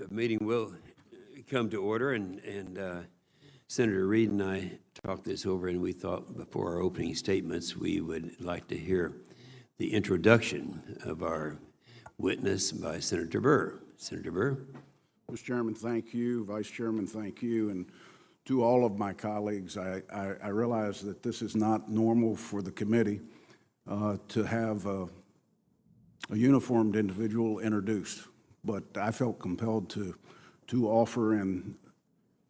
The meeting will come to order, and Senator Reid and I talked this over, and we thought before our opening statements we would like to hear the introduction of our witness by Senator Burr. Senator Burr. Mr. Chairman, thank you. Vice Chairman, thank you. And to all of my colleagues, I realize that this is not normal for the committee to have a uniformed individual introduced, but I felt compelled to offer, and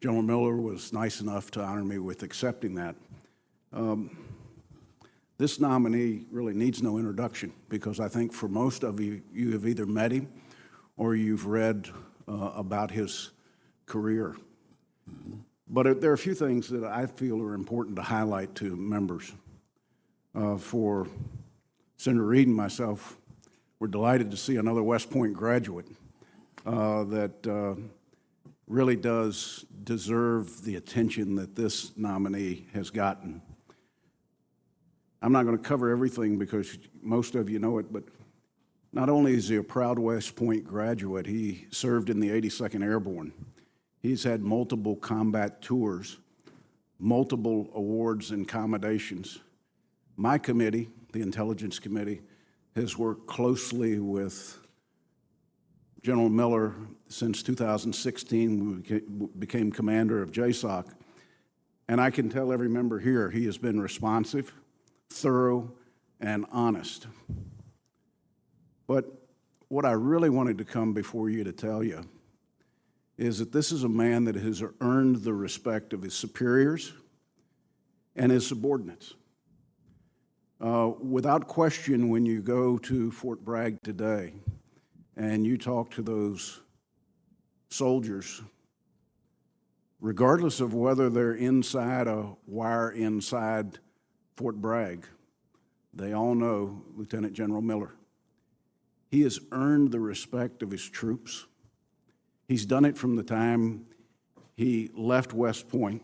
General Miller was nice enough to honor me with accepting that. This nominee really needs no introduction because I think for most of you, you have either met him or you've read about his career. But there are a few things that I feel are important to highlight to members. For Senator Reid and myself, we're delighted to see another West Point graduate that really does deserve the attention that this nominee has gotten. I'm not going to cover everything because most of you know it, but not only is he a proud West Point graduate, he served in the 82nd Airborne. He's had multiple combat tours, multiple awards and commendations. My committee, the Intelligence Committee, has worked closely with General Miller since 2016. We became commander of JSOC. And I can tell every member here he has been responsive, thorough, and honest. But what I really wanted to come before you to tell you is that this is a man that has earned the respect of his superiors and his subordinates. Without question, when you go to Fort Bragg today and you talk to those soldiers, regardless of whether they're inside a wire inside Fort Bragg, they all know Lieutenant General Miller. He has earned the respect of his troops. He's done it from the time he left West Point.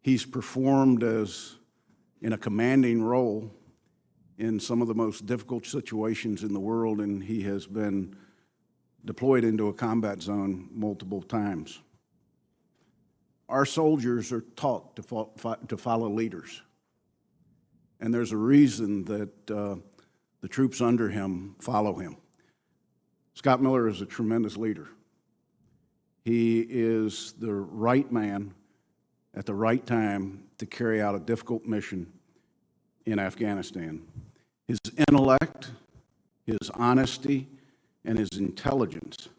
He's performed in a commanding role in some of the most difficult situations in the world, and he has been deployed into a combat zone multiple times. Our soldiers are taught to follow leaders, and there's a reason that the troops under him follow him. Scott Miller is a tremendous leader. He is the right man at the right time to carry out a difficult mission in Afghanistan. His intellect, his honesty, and his intelligence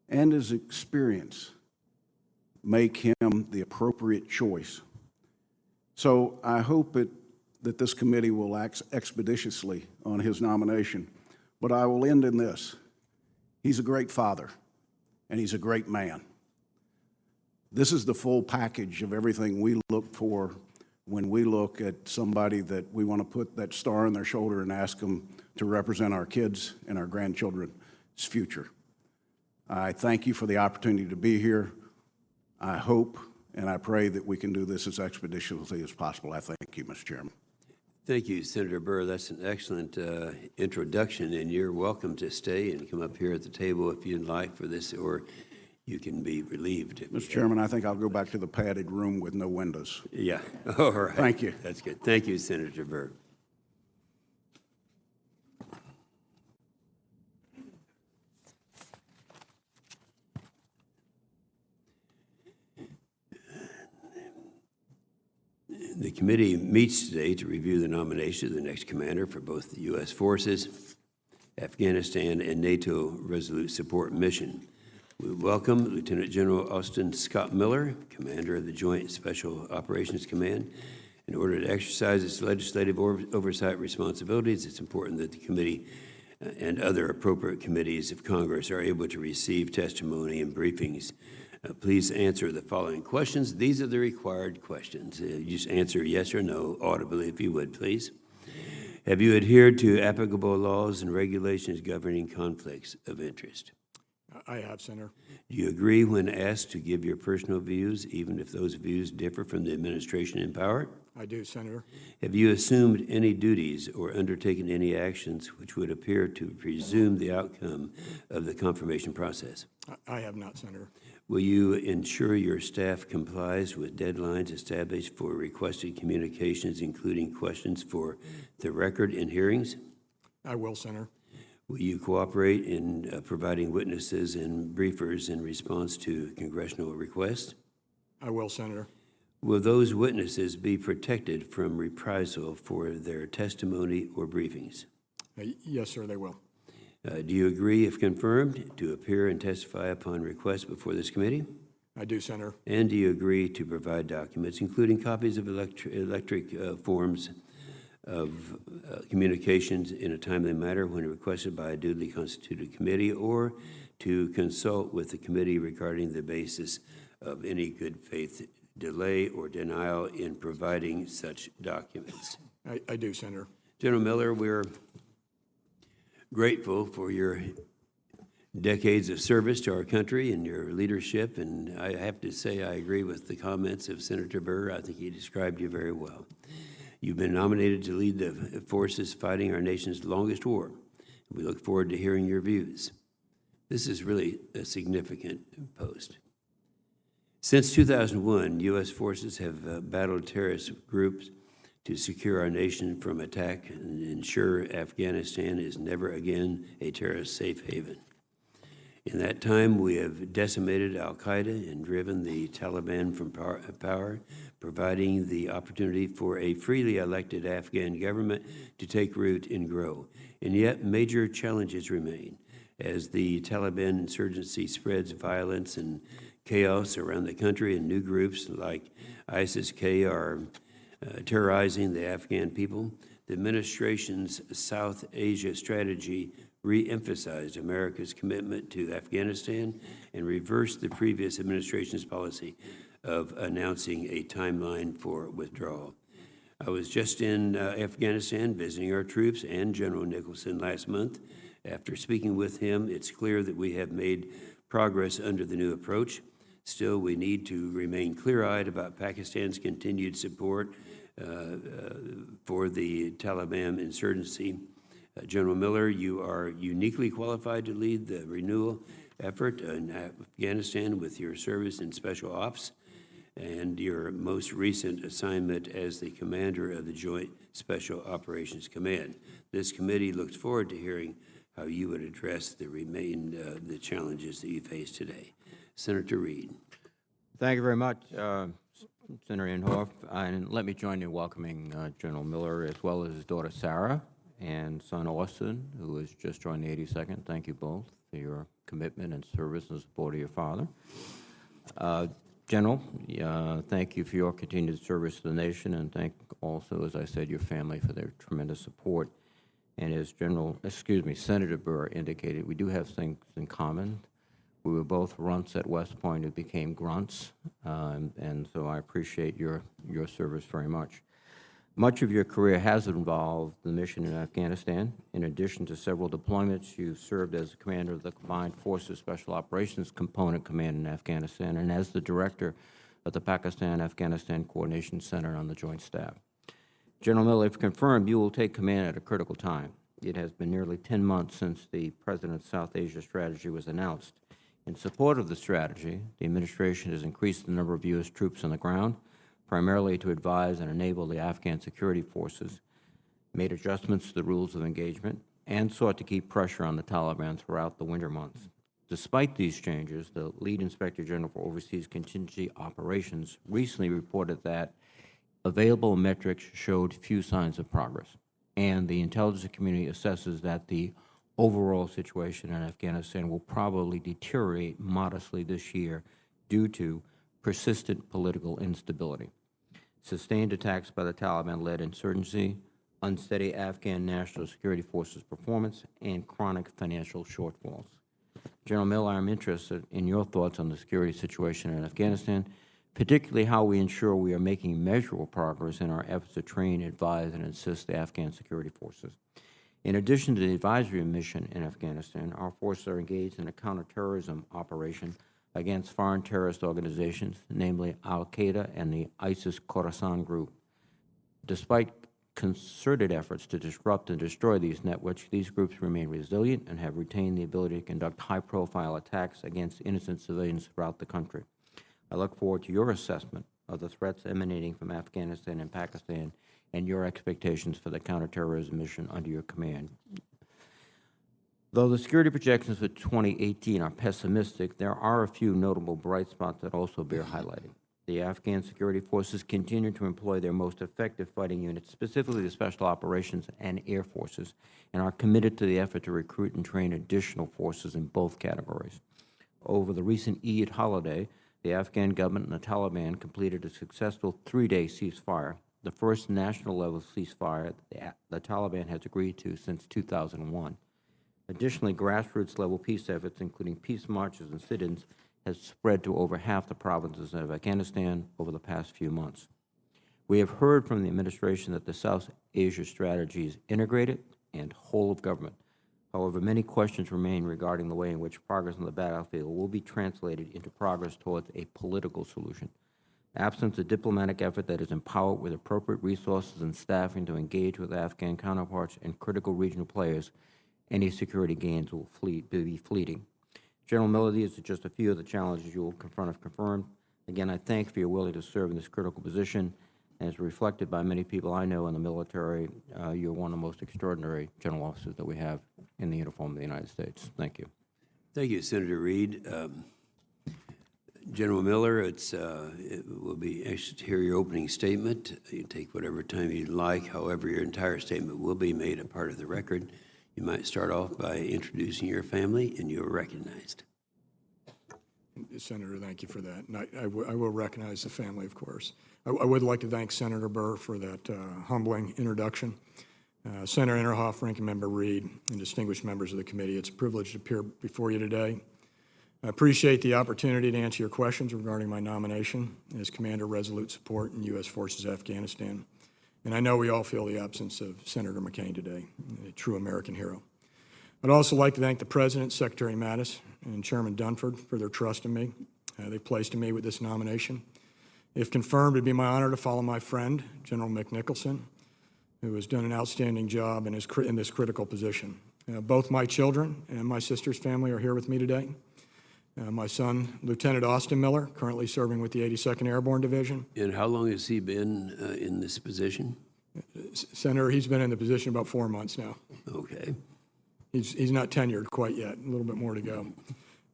and his experience make him the appropriate choice. So I hope that this committee will act expeditiously on his nomination. But I will end in this. He's a great father, and he's a great man. This is the full package of everything we look for when we look at somebody that we want to put that star on their shoulder and ask them to represent our kids and our grandchildren's future. I thank you for the opportunity to be here. I hope and I pray that we can do this as expeditiously as possible. I thank you, Mr. Chairman. Thank you, Senator Burr. That's an excellent introduction, and you're welcome to stay and come up here at the table if you'd like for this, or you can be relieved. Mr. Chairman, I think I'll go back to the padded room with no windows. Yeah, all right. Thank you. That's good. Thank you, Senator Burr. The committee meets today to review the nomination of the next commander for both the U.S. Forces, Afghanistan, and NATO Resolute Support mission. We welcome Lieutenant General Austin Scott Miller, commander of the Joint Special Operations Command. In order to exercise its legislative oversight responsibilities, it's important that the committee and other appropriate committees of Congress are able to receive testimony and briefings. Please answer the following questions. These are the required questions. You just answer yes or no audibly, if you would, please. Have you adhered to applicable laws and regulations governing conflicts of interest? I have, Senator. Do you agree when asked to give your personal views, even if those views differ from the administration in power? I do, Senator. Have you assumed any duties or undertaken any actions which would appear to presume the outcome of the confirmation process? I have not, Senator. Will you ensure your staff complies with deadlines established for requested communications, including questions for the record in hearings? I will, Senator. Will you cooperate in providing witnesses and briefers in response to congressional requests? I will, Senator. Will those witnesses be protected from reprisal for their testimony or briefings? Yes, sir, they will. Do you agree, if confirmed, to appear and testify upon request before this committee? I do, Senator. And do you agree to provide documents, including copies of electric forms of communications in a timely manner when requested by a duly constituted committee, or to consult with the committee regarding the basis of any good faith delay or denial in providing such documents? I do, Senator. General Miller, we're grateful for your decades of service to our country and your leadership, and I have to say I agree with the comments of Senator Burr. I think he described you very well. You've been nominated to lead the forces fighting our nation's longest war. We look forward to hearing your views. This is really a significant post. Since 2001, U.S. forces have battled terrorist groups to secure our nation from attack and ensure Afghanistan is never again a terrorist safe haven. In that time, we have decimated al-Qaeda and driven the Taliban from power, providing the opportunity for a freely elected Afghan government to take root and grow. And yet, major challenges remain as the Taliban insurgency spreads violence and chaos around the country, and new groups like ISIS-K are terrorizing the Afghan people. The administration's South Asia strategy re-emphasized America's commitment to Afghanistan and reversed the previous administration's policy of announcing a timeline for withdrawal. I was just in Afghanistan visiting our troops and General Nicholson last month. After speaking with him, it's clear that we have made progress under the new approach. Still, we need to remain clear-eyed about Pakistan's continued support for the Taliban insurgency. General Miller, you are uniquely qualified to lead the renewal effort in Afghanistan with your service in Special Ops and your most recent assignment as the commander of the Joint Special Operations Command. This committee looks forward to hearing how you would address the challenges that you face today. Senator Reid. Thank you very much, Senator Inhofe. And let me join in welcoming General Miller, as well as his daughter Sarah and son Austin, who has just joined the 82nd. Thank you both for your commitment and service and support of your father. General, thank you for your continued service to the nation, and thank also, as I said, your family for their tremendous support. And as Senator Burr indicated, we do have things in common. We were both runts at West Point who became grunts, and so I appreciate your service very much. Much of your career has involved the mission in Afghanistan. In addition to several deployments, you served as the commander of the Combined Forces Special Operations Component Command in Afghanistan and as the director of the Pakistan-Afghanistan Coordination Center on the Joint Staff. General Miller, if confirmed, you will take command at a critical time. It has been nearly 10 months since the President's South Asia strategy was announced. In support of the strategy, the administration has increased the number of U.S. troops on the ground, primarily to advise and enable the Afghan security forces, made adjustments to the rules of engagement, and sought to keep pressure on the Taliban throughout the winter months. Despite these changes, the lead Inspector General for Overseas Contingency Operations recently reported that available metrics showed few signs of progress, and the intelligence community assesses that the overall situation in Afghanistan will probably deteriorate modestly this year due to persistent political instability, sustained attacks by the Taliban-led insurgency, unsteady Afghan National Security Forces performance, and chronic financial shortfalls. General Miller, I'm interested in your thoughts on the security situation in Afghanistan, particularly how we ensure we are making measurable progress in our efforts to train, advise, and assist the Afghan security forces. In addition to the advisory mission in Afghanistan, our forces are engaged in a counterterrorism operation against foreign terrorist organizations, namely al-Qaeda and the ISIS Khorasan group. Despite concerted efforts to disrupt and destroy these networks, these groups remain resilient and have retained the ability to conduct high-profile attacks against innocent civilians throughout the country. I look forward to your assessment of the threats emanating from Afghanistan and Pakistan and your expectations for the counterterrorism mission under your command. Though the security projections for 2018 are pessimistic, there are a few notable bright spots that also bear highlighting. The Afghan security forces continue to employ their most effective fighting units, specifically the Special Operations and Air Forces, and are committed to the effort to recruit and train additional forces in both categories. Over the recent Eid holiday, the Afghan government and the Taliban completed a successful 3-day ceasefire, the first national-level ceasefire the Taliban has agreed to since 2001. Additionally, grassroots-level peace efforts, including peace marches and sit-ins, has spread to over half the provinces of Afghanistan over the past few months. We have heard from the administration that the South Asia strategy is integrated and whole of government. However, many questions remain regarding the way in which progress on the battlefield will be translated into progress towards a political solution. Absent a diplomatic effort that is empowered with appropriate resources and staffing to engage with Afghan counterparts and critical regional players, any security gains will be fleeting. General Miller, these are just a few of the challenges you will confront if confirmed. Again, I thank you for your willingness to serve in this critical position. As reflected by many people I know in the military, you're one of the most extraordinary general officers that we have in the uniform of the United States. Thank you. Thank you, Senator Reed. General Miller, it will be anxious to hear your opening statement. You take whatever time you'd like. However, your entire statement will be made a part of the record. You might start off by introducing your family, and you are recognized. Senator, thank you for that. And I will recognize the family, of course. I would like to thank Senator Burr for that humbling introduction. Senator Innerhoff, Ranking Member Reed, and distinguished members of the committee, it's a privilege to appear before you today. I appreciate the opportunity to answer your questions regarding my nomination as Commander Resolute Support in U.S. Forces-Afghanistan. And I know we all feel the absence of Senator McCain today, a true American hero. I'd also like to thank the President, Secretary Mattis, and Chairman Dunford for their trust in me. They've placed in me with this nomination. If confirmed, it'd be my honor to follow my friend, General Mick Nicholson, who has done an outstanding job in this critical position. Both my children and my sister's family are here with me today. My son, Lieutenant Austin Miller, currently serving with the 82nd Airborne Division. And how long has he been in this position? Senator, he's been in the position about 4 months now. Okay. He's not tenured quite yet, a little bit more to go.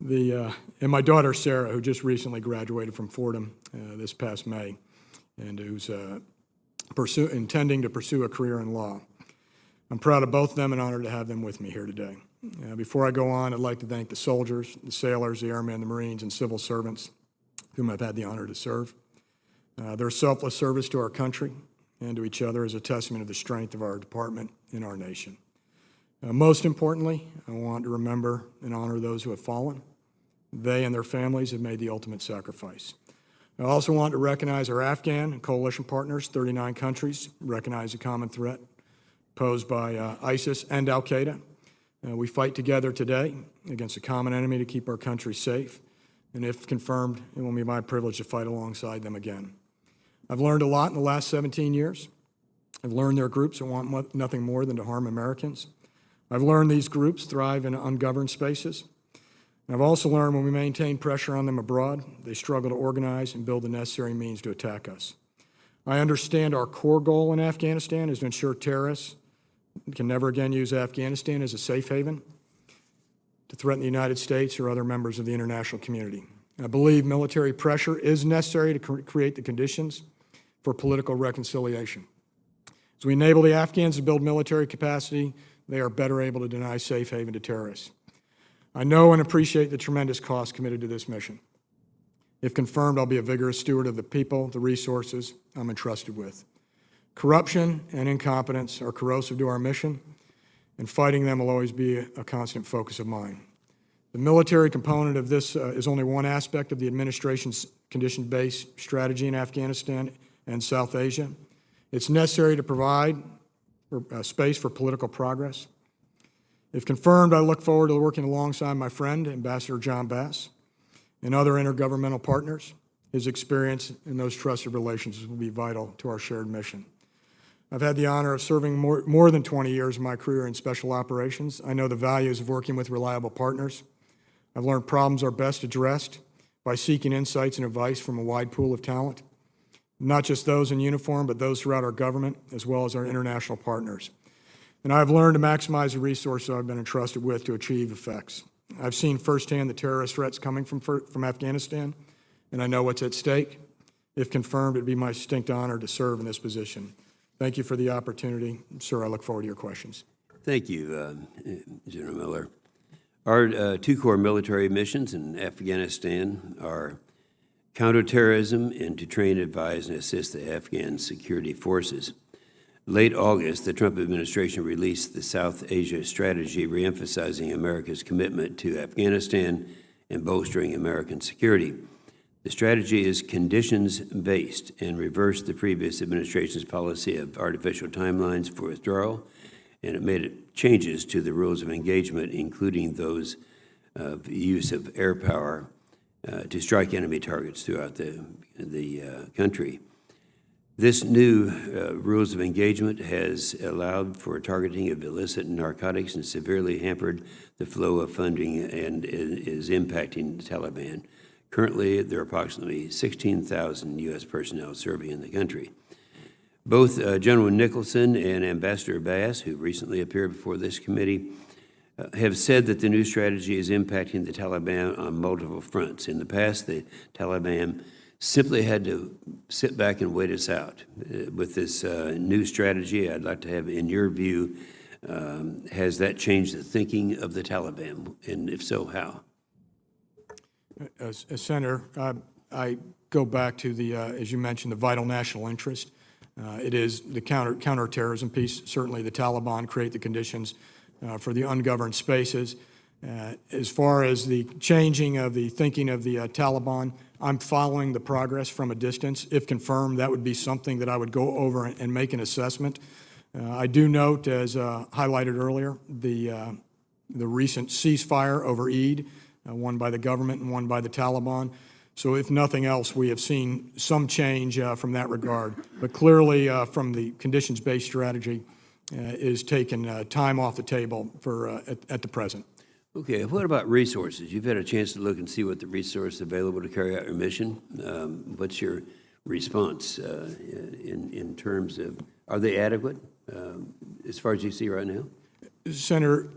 And my daughter, Sarah, who just recently graduated from Fordham this past May, and who's intending to pursue a career in law. I'm proud of both of them and honored to have them with me here today. Before I go on, I'd like to thank the soldiers, the sailors, the airmen, the Marines, and civil servants whom I've had the honor to serve. Their selfless service to our country and to each other is a testament of the strength of our department and our nation. Most importantly, I want to remember and honor those who have fallen. They and their families have made the ultimate sacrifice. I also want to recognize our Afghan and coalition partners. 39 countries recognize the common threat posed by ISIS and al-Qaeda. We fight together today against a common enemy to keep our country safe, and if confirmed, it will be my privilege to fight alongside them again. I've learned a lot in the last 17 years. I've learned there are groups that want nothing more than to harm Americans. I've learned these groups thrive in ungoverned spaces. And I've also learned when we maintain pressure on them abroad, they struggle to organize and build the necessary means to attack us. I understand our core goal in Afghanistan is to ensure terrorists can never again use Afghanistan as a safe haven to threaten the United States or other members of the international community. I believe military pressure is necessary to create the conditions for political reconciliation. As we enable the Afghans to build military capacity, they are better able to deny safe haven to terrorists. I know and appreciate the tremendous cost committed to this mission. If confirmed, I'll be a vigorous steward of the people, the resources I'm entrusted with. Corruption and incompetence are corrosive to our mission, and fighting them will always be a constant focus of mine. The military component of this is only one aspect of the administration's condition-based strategy in Afghanistan and South Asia. It's necessary to provide space for political progress. If confirmed, I look forward to working alongside my friend, Ambassador John Bass, and other intergovernmental partners. His experience in those trusted relationships will be vital to our shared mission. I've had the honor of serving more than 20 years of my career in special operations. I know the values of working with reliable partners. I've learned problems are best addressed by seeking insights and advice from a wide pool of talent, not just those in uniform, but those throughout our government, as well as our international partners. And I've learned to maximize the resources I've been entrusted with to achieve effects. I've seen firsthand the terrorist threats coming from Afghanistan, and I know what's at stake. If confirmed, it'd be my distinct honor to serve in this position. Thank you for the opportunity. Sir, I look forward to your questions. Thank you, General Miller. Our two core military missions in Afghanistan are counterterrorism and to train, advise, and assist the Afghan security forces. Late August, the Trump administration released the South Asia strategy, reemphasizing America's commitment to Afghanistan and bolstering American security. The strategy is conditions-based and reversed the previous administration's policy of artificial timelines for withdrawal, and it made changes to the rules of engagement, including those of use of air power to strike enemy targets throughout the country. This new rules of engagement has allowed for targeting of illicit narcotics and severely hampered the flow of funding and is impacting the Taliban. Currently, there are approximately 16,000 U.S. personnel serving in the country. Both General Nicholson and Ambassador Bass, who recently appeared before this committee, have said that the new strategy is impacting the Taliban on multiple fronts. In the past, the Taliban simply had to sit back and wait us out. With this new strategy, I'd like to have, in your view, has that changed the thinking of the Taliban, and if so, how? Senator, I go back to the, as you mentioned, the vital national interest. It is the counterterrorism piece. Certainly the Taliban create the conditions for the ungoverned spaces. As far as the changing of the thinking of the Taliban, I'm following the progress from a distance. If confirmed, that would be something that I would go over and make an assessment. I do note, as highlighted earlier, the recent ceasefire over Eid, one by the government and one by the Taliban. So if nothing else, we have seen some change from that regard. But clearly, from the conditions-based strategy, is taking time off the table for at the present. Okay, what about resources? You've had a chance to look and see what the resources available to carry out your mission. What's your response in terms of, are they adequate as far as you see right now? Senator,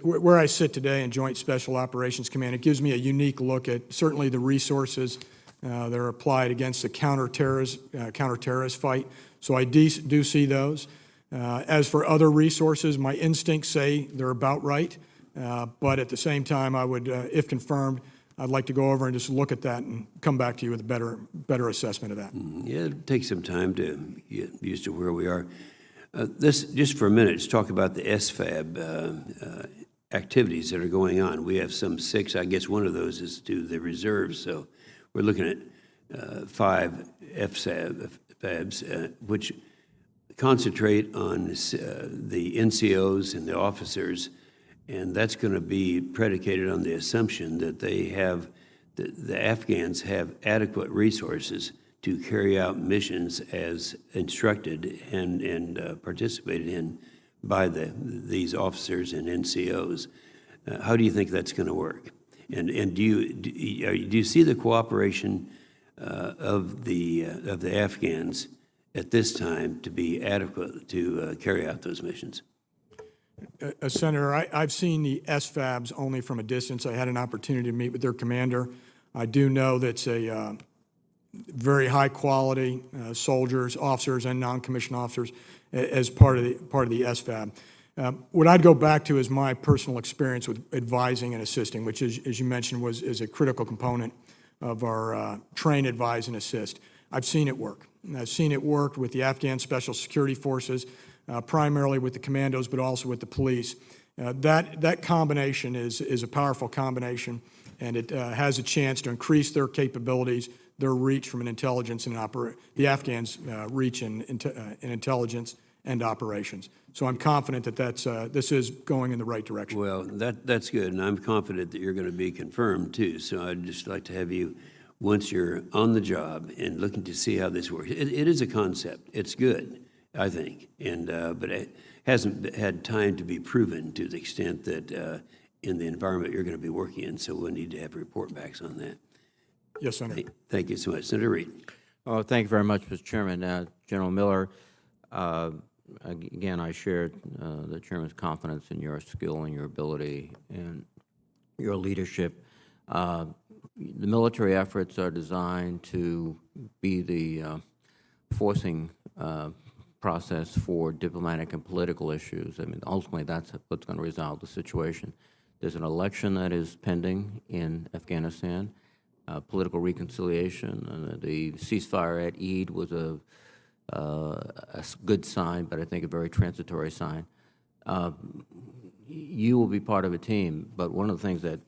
where I sit today in Joint Special Operations Command, it gives me a unique look at certainly the resources that are applied against the counterterrorist fight. So I do see those. As for other resources, my instincts say they're about right. But at the same time, I would, if confirmed, I'd like to go over and just look at that and come back to you with a better assessment of that. Yeah, it'll take some time to get used to where we are. Just for a minute, let's talk about the SFAB activities that are going on. We have some 6. I guess one of those is to the reserves. So we're looking at 5 FFABs, which concentrate on the NCOs and the officers, and that's going to be predicated on the assumption that they have, the Afghans have adequate resources to carry out missions as instructed and participated in by these officers and NCOs. How do you think that's going to work? And do you see the cooperation of the Afghans at this time to be adequate to carry out those missions? Senator, I've seen the SFABs only from a distance. I had an opportunity to meet with their commander. I do know that's a very high quality soldiers, officers, and non-commissioned officers as part of the SFAB. What I'd go back to is my personal experience with advising and assisting, which, as you mentioned, is a critical component of our train, advise, and assist. I've seen it work. I've seen it work with the Afghan Special Security Forces, primarily with the commandos, but also with the police. That combination is a powerful combination, and it has a chance to increase their capabilities, their reach from an intelligence and the Afghans' reach in intelligence and operations. So I'm confident that this is going in the right direction. Well, that's good, and I'm confident that you're going to be confirmed too. So I'd just like to have you, once you're on the job and looking to see how this works. It is a concept. It's good. I think, but it hasn't had time to be proven to the extent that in the environment you're going to be working in, so we'll need to have report backs on that. Yes, Senator. Thank you so much. Senator Reed. Oh, thank you very much, Mr. Chairman. General Miller, again, I shared the Chairman's confidence in your skill and your ability and your leadership. The military efforts are designed to be the forcing process for diplomatic and political issues. I mean, ultimately, that's what's going to resolve the situation. There's an election that is pending in Afghanistan, political reconciliation. The ceasefire at Eid was a good sign, but I think a very transitory sign. You will be part of a team, but one of the things that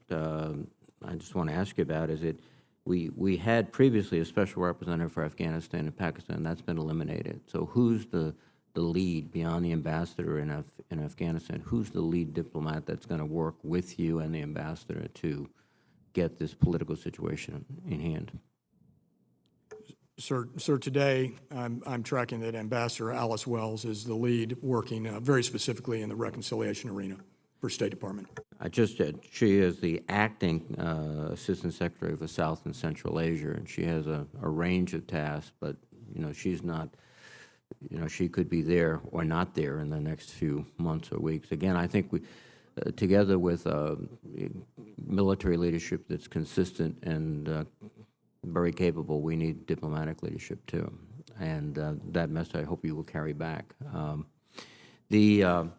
I just want to ask you about is that we had previously a special representative for Afghanistan and Pakistan. That's been eliminated. So who's the lead beyond the ambassador in Afghanistan? Who's the lead diplomat that's going to work with you and the ambassador to get this political situation in hand? Sir, today I'm tracking that Ambassador Alice Wells is the lead, working very specifically in the reconciliation arena for State Department. She is the acting Assistant Secretary for South and Central Asia, and she has a range of tasks, but, she's not, she could be there or not there in the next few months or weeks. Again, I think we, together with military leadership that's consistent and very capable, we need diplomatic leadership too. And that message I hope you will carry back. The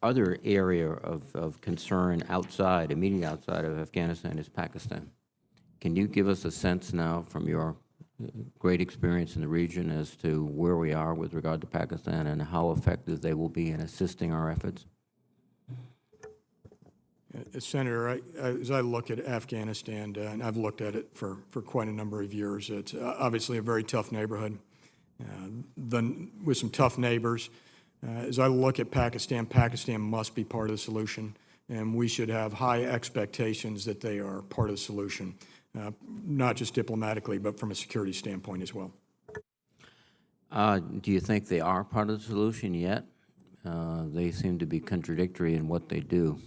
other area of concern immediately outside of Afghanistan is Pakistan. Can you give us a sense now from your great experience in the region as to where we are with regard to Pakistan and how effective they will be in assisting our efforts? Senator, as I look at Afghanistan, and I've looked at it for quite a number of years, it's obviously a very tough neighborhood with some tough neighbors. As I look at Pakistan must be part of the solution, and we should have high expectations that they are part of the solution, not just diplomatically, but from a security standpoint as well. Do you think they are part of the solution yet? They seem to be contradictory in what they do.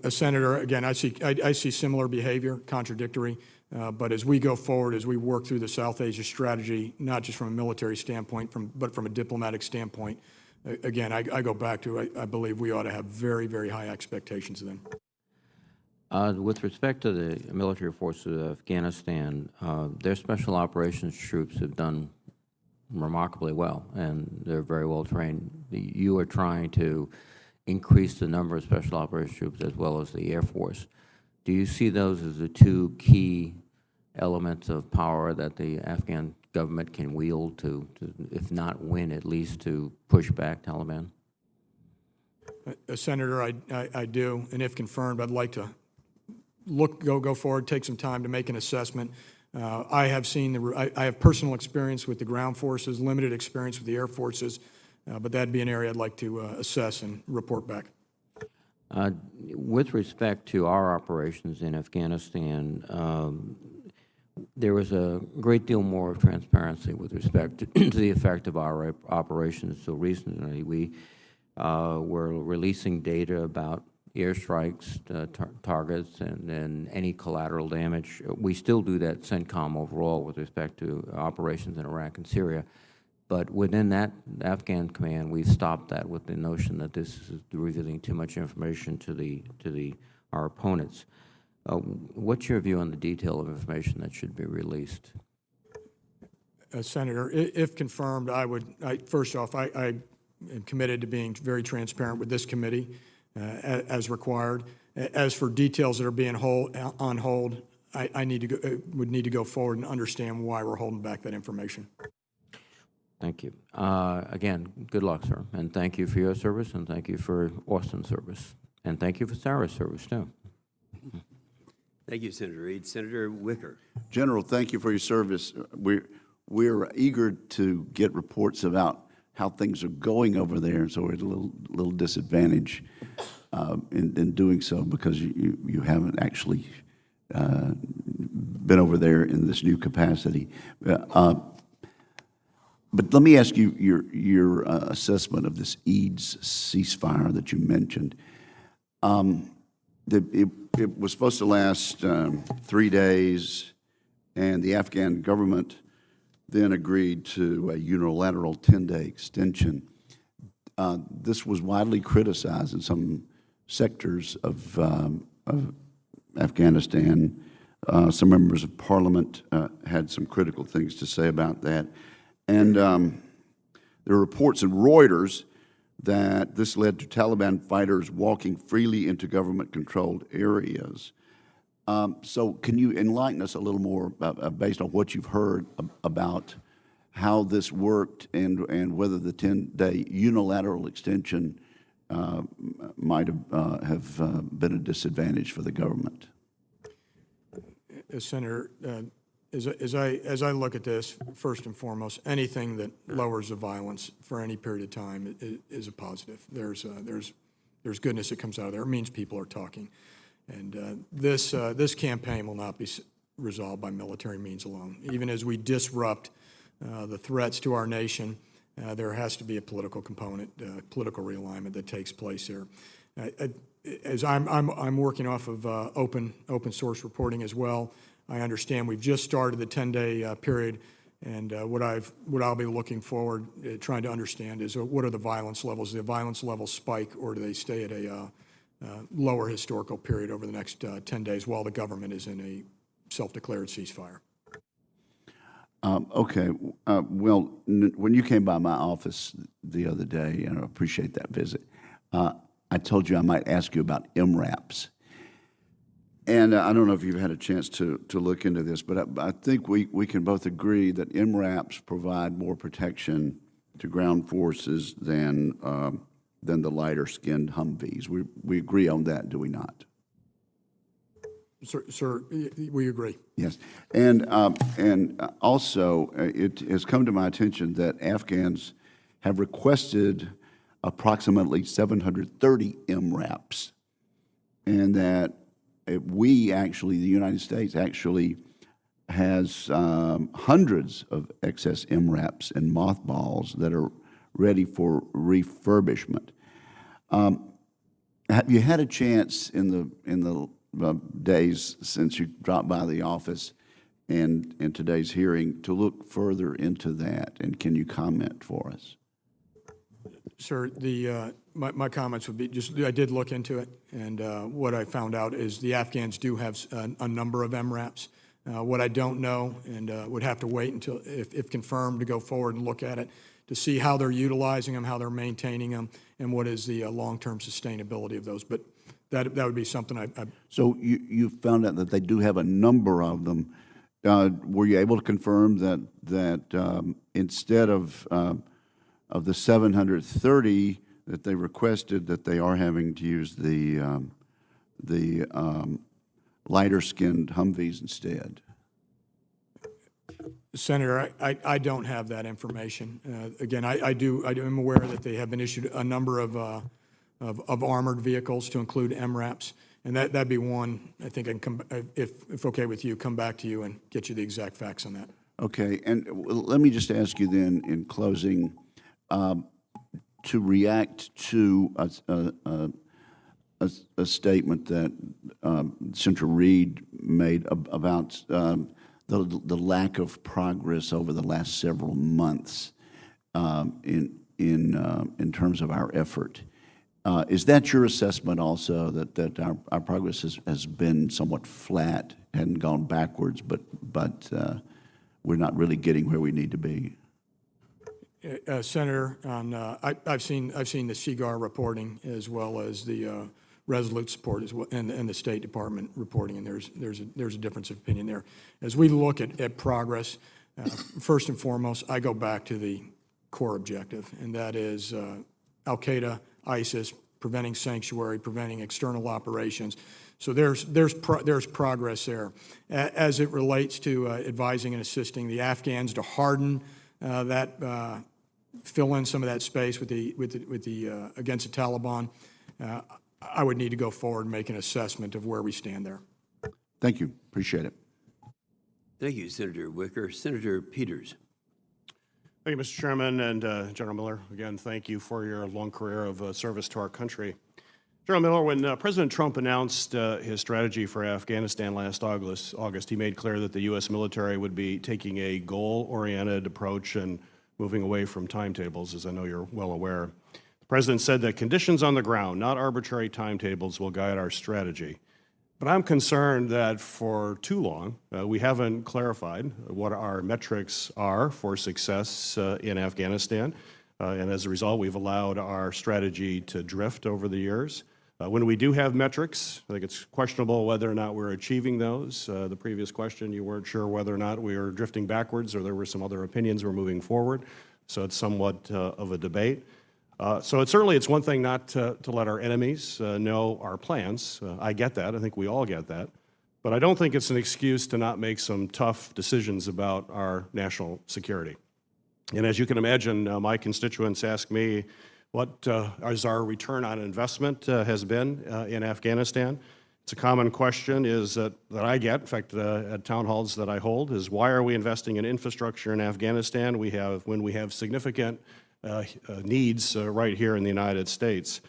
Senator, again, I see similar behavior, contradictory, but as we go forward, as we work through the South Asia strategy, not just from a military standpoint, but from a diplomatic standpoint, again, I go back to, I believe we ought to have very, very high expectations of them. With respect to the military forces of Afghanistan, their special operations troops have done remarkably well, and they're very well trained. You are trying to increase the number of special operations troops as well as the Air Force. Do you see those as the two key elements of power that the Afghan government can wield to if not win, at least to push back Taliban? Senator, I do, and if confirmed, I'd like to go forward, take some time to make an assessment. I have personal experience with the ground forces, limited experience with the air forces, but that'd be an area I'd like to assess and report back. With respect to our operations in Afghanistan, there was a great deal more of transparency with respect to the effect of our operations. So recently, we were releasing data about airstrikes, targets, and any collateral damage. We still do that CENTCOM overall with respect to operations in Iraq and Syria. But within that Afghan command, we've stopped that with the notion that this is revealing too much information to our opponents. What's your view on the detail of information that should be released? Senator, if confirmed, first off, I am committed to being very transparent with this committee as required. As for details that are being on hold, I would need to go forward and understand why we're holding back that information. Thank you. Again, good luck, sir, and thank you for your service, and thank you for Austin's service, and thank you for Sarah's service, too. Thank you, Senator Reed. Senator Wicker. General, thank you for your service. We're eager to get reports about how things are going over there, and so we're at a little disadvantage in doing so because you haven't actually been over there in this new capacity. But let me ask you your assessment of this Eid's ceasefire that you mentioned. It was supposed to last 3 days, and the Afghan government then agreed to a unilateral 10-day extension. This was widely criticized in some sectors of Afghanistan. Some members of parliament had some critical things to say about that. And there are reports in Reuters that this led to Taliban fighters walking freely into government-controlled areas. So can you enlighten us a little more based on what you've heard about how this worked and whether the 10-day unilateral extension might have been a disadvantage for the government? Senator, as I look at this, first and foremost, anything that lowers the violence for any period of time is a positive. There's goodness that comes out of there. It means people are talking, and this campaign will not be resolved by military means alone. Even as we disrupt the threats to our nation, there has to be a political component, political realignment that takes place here. As I'm working off of open source reporting as well, I understand we've just started the 10-day period, and what I'll be looking forward trying to understand is what are the violence levels? Do the violence levels spike, or do they stay at a lower historical period over the next 10 days while the government is in a self-declared ceasefire? Okay. Well, when you came by my office the other day, and I appreciate that visit, I told you I might ask you about MRAPs. And I don't know if you've had a chance to look into this, but I think we can both agree that MRAPs provide more protection to ground forces than the lighter-skinned Humvees. We agree on that, do we not? Sir, we agree. Yes. And also, it has come to my attention that Afghans have requested approximately 730 MRAPs, and that we actually, the United States actually has hundreds of excess MRAPs and mothballs that are ready for refurbishment. Have you had a chance in the days since you dropped by the office and in today's hearing to look further into that, and can you comment for us? Sir, my comments would be just I did look into it, and what I found out is the Afghans do have a number of MRAPs. What I don't know, and would have to wait until, if confirmed, to go forward and look at it to see how they're utilizing them, how they're maintaining them, and what is the long-term sustainability of those. But that would be something I So you found out that they do have a number of them. Were you able to confirm that instead of the 730 that they requested, that they are having to use the lighter-skinned Humvees instead? Senator, I don't have that information. Again, I am aware that they have been issued a number of armored vehicles to include MRAPs, and that'd be one. I think I can come, if okay with you, come back to you and get you the exact facts on that. Okay, and let me just ask you then, in closing, to react to a statement that Senator Reid made about the lack of progress over the last several months in terms of our effort. Is that your assessment also, that our progress has been somewhat flat, hadn't gone backwards, but we're not really getting where we need to be? Senator, I've seen the CGAR reporting as well as the Resolute Support as well, and the State Department reporting, and there's a difference of opinion there. As we look at progress, first and foremost, I go back to the core objective, and that is Al-Qaeda, ISIS, preventing sanctuary, preventing external operations. So there's progress there. As it relates to advising and assisting the Afghans to harden that, fill in some of that space with the against the Taliban, I would need to go forward and make an assessment of where we stand there. Thank you. Appreciate it. Thank you, Senator Wicker. Senator Peters. Thank you, Mr. Chairman, and General Miller. Again, thank you for your long career of service to our country. General Miller, when President Trump announced his strategy for Afghanistan last August, he made clear that the U.S. military would be taking a goal-oriented approach and moving away from timetables, as I know you're well aware. The President said that conditions on the ground, not arbitrary timetables, will guide our strategy. But I'm concerned that for too long, we haven't clarified what our metrics are for success in Afghanistan. And as a result, we've allowed our strategy to drift over the years. When we do have metrics, I think it's questionable whether or not we're achieving those. The previous question, you weren't sure whether or not we were drifting backwards or there were some other opinions we're moving forward. So it's somewhat of a debate. So it's one thing not to let our enemies know our plans. I get that. I think we all get that. But I don't think it's an excuse to not make some tough decisions about our national security. And as you can imagine, my constituents ask me what as our return on investment has been in Afghanistan. It's a common question that I get, in fact, at town halls that I hold, is why are we investing in infrastructure in Afghanistan when we have significant needs right here in the United States.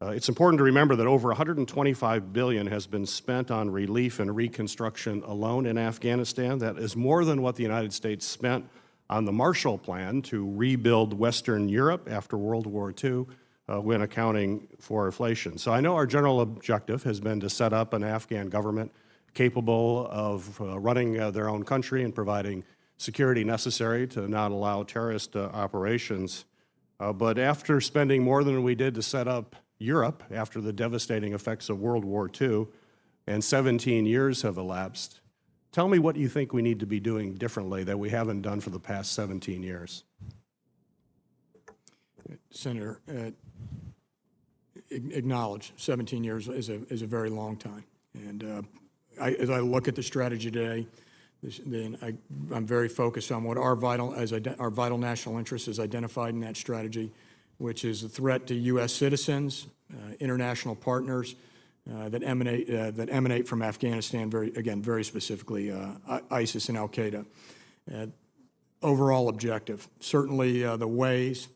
It's important to remember that over $125 billion has been spent on relief and reconstruction alone in Afghanistan. That is more than what the United States spent on the Marshall Plan to rebuild Western Europe after World War II when accounting for inflation. So I know our general objective has been to set up an Afghan government capable of running their own country and providing security necessary to not allow terrorist operations. But after spending more than we did to set up Europe after the devastating effects of World War II, and 17 years have elapsed, tell me what you think we need to be doing differently that we haven't done for the past 17 years. Senator, acknowledge 17 years is a very long time. And as I look at the strategy today, I'm very focused on what our vital national interest is identified in that strategy, which is a threat to U.S. citizens, international partners that emanate from Afghanistan. Very specifically, ISIS and Al Qaeda. Overall objective, certainly the ways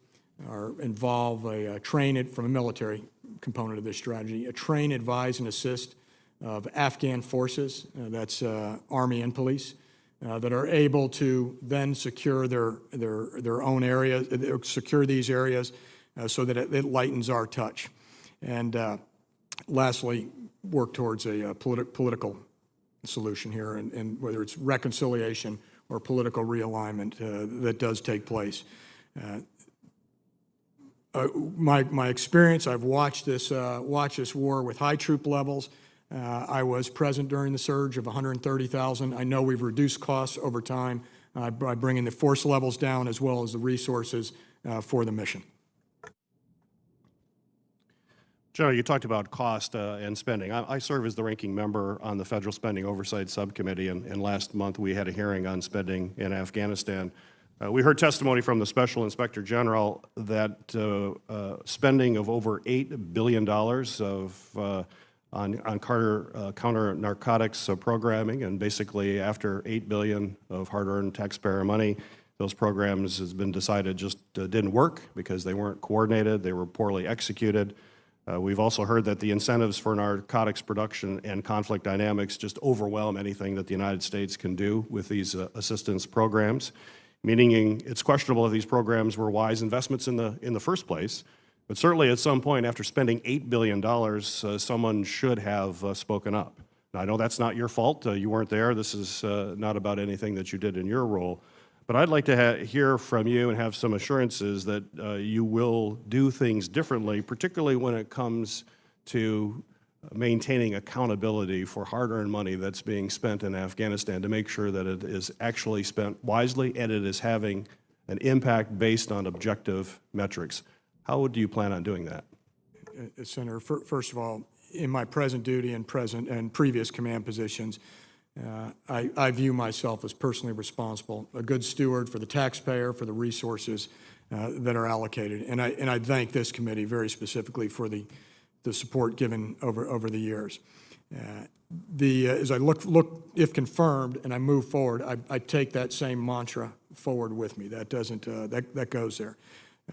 involve from a military component of this strategy, a train, advise, and assist of Afghan forces, that's Army and police, that are able to then secure their own areas, secure these areas so that it lightens our touch. And lastly, work towards a political solution here, and whether it's reconciliation or political realignment that does take place. My experience, I've watched this war with high troop levels. I was present during the surge of 130,000. I know we've reduced costs over time by bringing the force levels down as well as the resources for the mission. General, you talked about cost and spending. I serve as the ranking member on the Federal Spending Oversight Subcommittee, and last month we had a hearing on spending in Afghanistan. We heard testimony from the Special Inspector General that spending of over $8 billion on counter narcotics programming, and basically after $8 billion of hard-earned taxpayer money, those programs has been decided just didn't work because they weren't coordinated, they were poorly executed. We've also heard that the incentives for narcotics production and conflict dynamics just overwhelm anything that the United States can do with these assistance programs, meaning it's questionable if these programs were wise investments in the first place. But certainly at some point after spending $8 billion, someone should have spoken up. Now, I know that's not your fault. You weren't there. This is not about anything that you did in your role. But I'd like to hear from you and have some assurances that you will do things differently, particularly when it comes to maintaining accountability for hard-earned money that's being spent in Afghanistan to make sure that it is actually spent wisely and it is having an impact based on objective metrics. How do you plan on doing that? Senator, first of all, in my present duty and previous command positions, I view myself as personally responsible, a good steward for the taxpayer, for the resources that are allocated. And I thank this committee very specifically for the support given over the years. As I look, if confirmed, and I move forward, I take that same mantra forward with me. That doesn't, that goes there.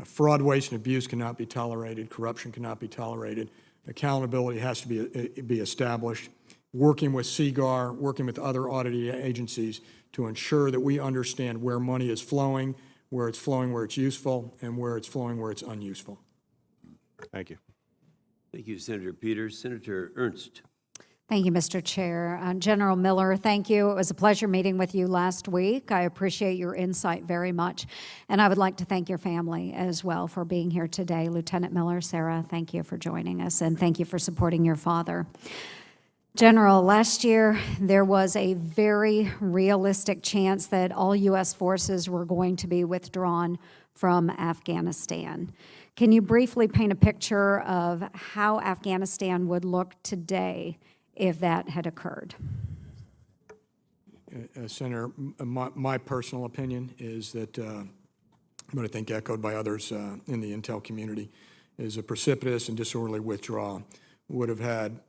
Fraud, waste, and abuse cannot be tolerated. Corruption cannot be tolerated. Accountability has to be established. Working with CGAR, working with other auditing agencies to ensure that we understand where money is flowing where it's useful, and where it's flowing where it's unuseful. Thank you. Thank you, Senator Peters. Senator Ernst. Thank you, Mr. Chair. General Miller, thank you. It was a pleasure meeting with you last week. I appreciate your insight very much. And I would like to thank your family as well for being here today. Lieutenant Miller, Sarah, thank you for joining us, and thank you for supporting your father. General, last year there was a very realistic chance that all U.S. forces were going to be withdrawn from Afghanistan. Can you briefly paint a picture of how Afghanistan would look today if that had occurred? Senator, my personal opinion is that, but I think echoed by others in the intel community, is a precipitous and disorderly withdrawal would have had,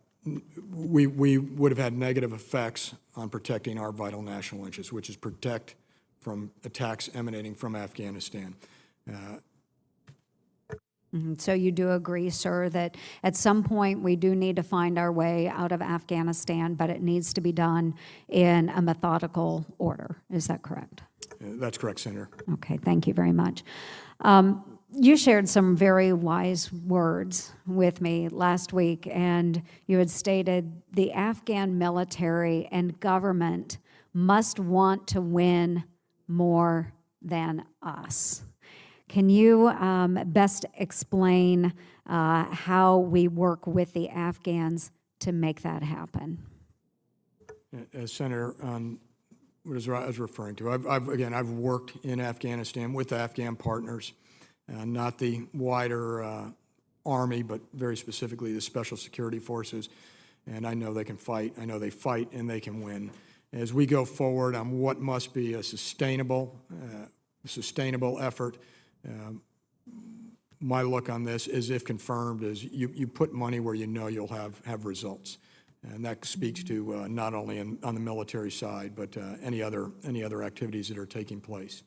we would have had negative effects on protecting our vital national interests, which is protect from attacks emanating from Afghanistan. So you do agree, sir, that at some point we do need to find our way out of Afghanistan, but it needs to be done in a methodical order. Is that correct? That's correct, Senator. Okay, thank you very much. You shared some very wise words with me last week, and you had stated the Afghan military and government must want to win more than us. Can you best explain how we work with the Afghans to make that happen? Senator, what I was referring to, I've worked in Afghanistan with Afghan partners, not the wider Army, but very specifically the Special Security Forces, and I know they can fight. I know they fight and they can win. As we go forward on what must be a sustainable effort, my look on this is, if confirmed, is you put money where you know you'll have results, and that speaks to not only on the military side, but any other activities that are taking place.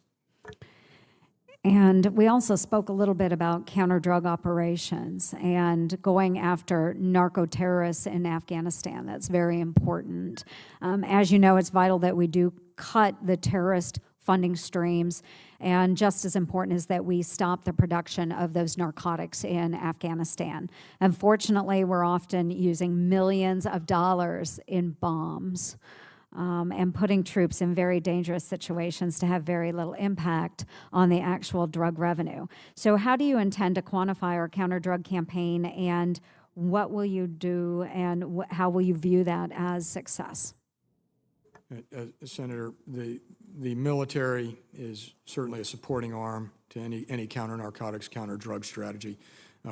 And we also spoke a little bit about counter-drug operations and going after narco-terrorists in Afghanistan. That's very important. As you know, it's vital that we do cut the terrorist funding streams, and just as important is that we stop the production of those narcotics in Afghanistan. Unfortunately, we're often using millions of dollars in bombs and putting troops in very dangerous situations to have very little impact on the actual drug revenue. So how do you intend to quantify our counter-drug campaign, and what will you do, and how will you view that as success? Senator, the military is certainly a supporting arm to any counter-narcotics, counter-drug strategy.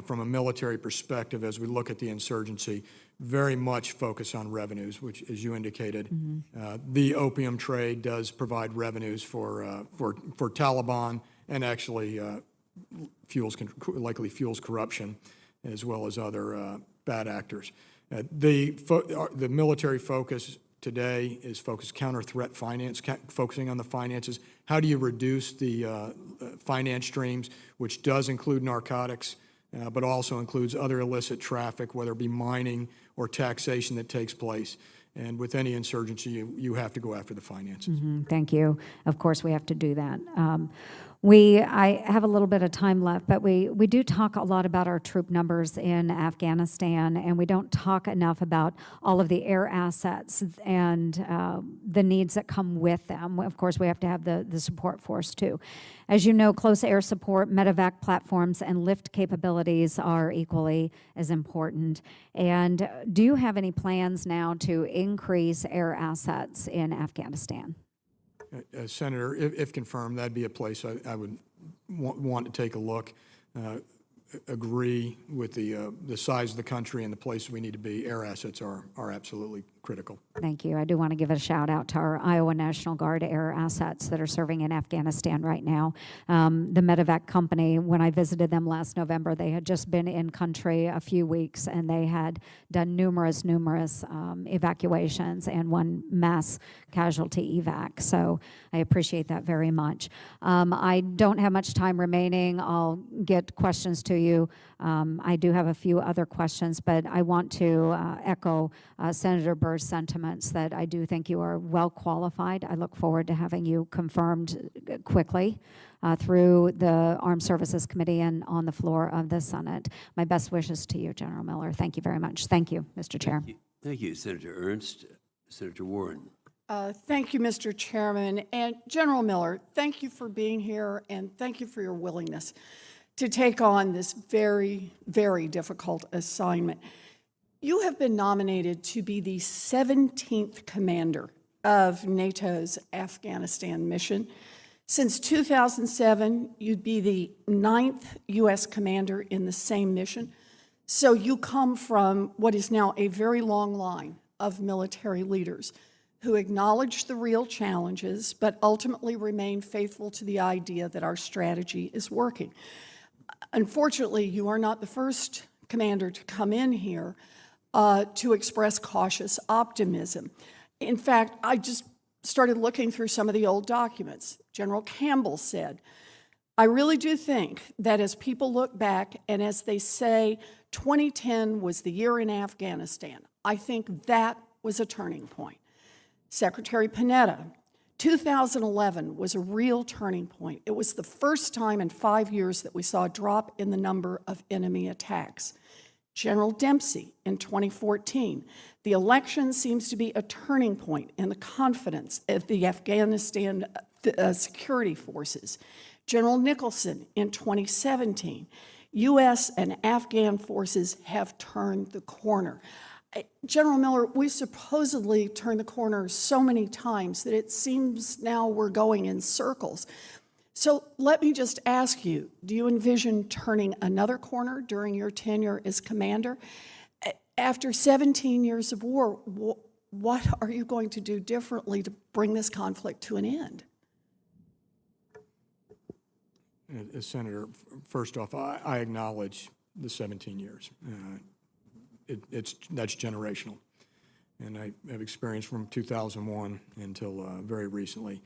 From a military perspective, as we look at the insurgency, very much focus on revenues, which, as you indicated, the opium trade does provide revenues for Taliban, and actually likely fuels corruption, as well as other bad actors. The military focus today is focused counter-threat finance, focusing on the finances. How do you reduce the finance streams, which does include narcotics, but also includes other illicit traffic, whether it be mining or taxation that takes place. And with any insurgency, you have to go after the finances. Thank you. Of course, we have to do that. I have a little bit of time left, but we do talk a lot about our troop numbers in Afghanistan, and we don't talk enough about all of the air assets and the needs that come with them. Of course, we have to have the support force too. As you know, close air support, medevac platforms, and lift capabilities are equally as important. And do you have any plans now to increase air assets in Afghanistan? Senator, if confirmed, that'd be a place I would want to take a look. agree with the size of the country and the place we need to be. Air assets are absolutely critical. Thank you. I do want to give a shout out to our Iowa National Guard air assets that are serving in Afghanistan right now. The Medevac company, when I visited them last November, they had just been in country a few weeks, and they had done numerous evacuations and one mass casualty evac. So I appreciate that very much. I don't have much time remaining. I'll get questions to you. I do have a few other questions, but I want to echo Senator Burr's sentiments that I do think you are well qualified. I look forward to having you confirmed quickly through the Armed Services Committee and on the floor of the Senate. My best wishes to you, General Miller. Thank you very much. Thank you, Mr. Chair. Thank you, Senator Ernst. Senator Warren. Thank you, Mr. Chairman. And General Miller, thank you for being here, and thank you for your willingness to take on this very, very difficult assignment. You have been nominated to be the 17th commander of NATO's Afghanistan mission. Since 2007, you'd be the 9th U.S. commander in the same mission. So you come from what is now a very long line of military leaders who acknowledge the real challenges, but ultimately remain faithful to the idea that our strategy is working. Unfortunately, you are not the first commander to come in here to express cautious optimism. In fact, I just started looking through some of the old documents. General Campbell said, I really do think that as people look back and as they say 2010 was the year in Afghanistan, I think that was a turning point. Secretary Panetta, 2011 was a real turning point. It was the first time in 5 years that we saw a drop in the number of enemy attacks. General Dempsey in 2014, the election seems to be a turning point in the confidence of the Afghanistan security forces. General Nicholson in 2017, U.S. and Afghan forces have turned the corner. General Miller, we supposedly turned the corner so many times that it seems now we're going in circles. So let me just ask you, do you envision turning another corner during your tenure as commander? After 17 years of war, what are you going to do differently to bring this conflict to an end? Senator, first off, I acknowledge the 17 years. That's generational. And I have experience from 2001 until very recently.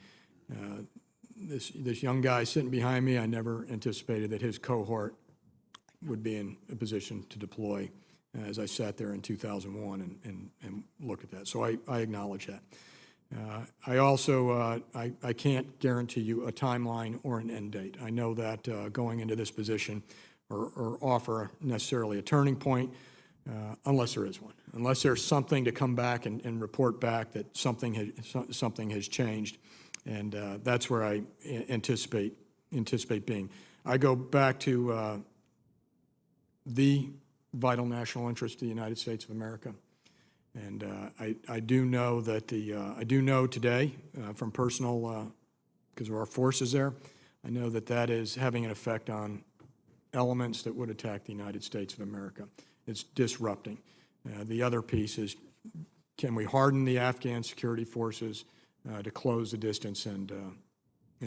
This young guy sitting behind me, I never anticipated that his cohort would be in a position to deploy as I sat there in 2001 and looked at that. So I acknowledge that. I also, I can't guarantee you a timeline or an end date. I know that going into this position or offer necessarily a turning point, unless there is one. Unless there's something to come back and report back that something has changed. And that's where I anticipate being. I go back to the vital national interest of the United States of America. And I do know that I do know today from personal, because of our forces there, I know that that is having an effect on elements that would attack the United States of America. It's disrupting. The other piece is, can we harden the Afghan security forces to close the distance and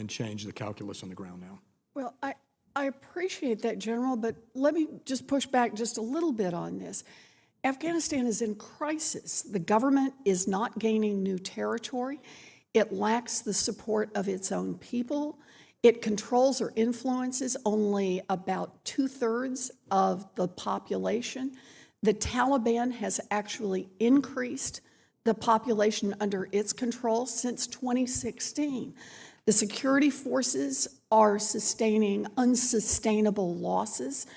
change the calculus on the ground now? Well, I appreciate that, General, but let me just push back just a little bit on this. Afghanistan is in crisis. The government is not gaining new territory. It lacks the support of its own people. It controls or influences only about 2/3 of the population. The Taliban has actually increased the population under its control since 2016. The security forces are sustaining unsustainable losses.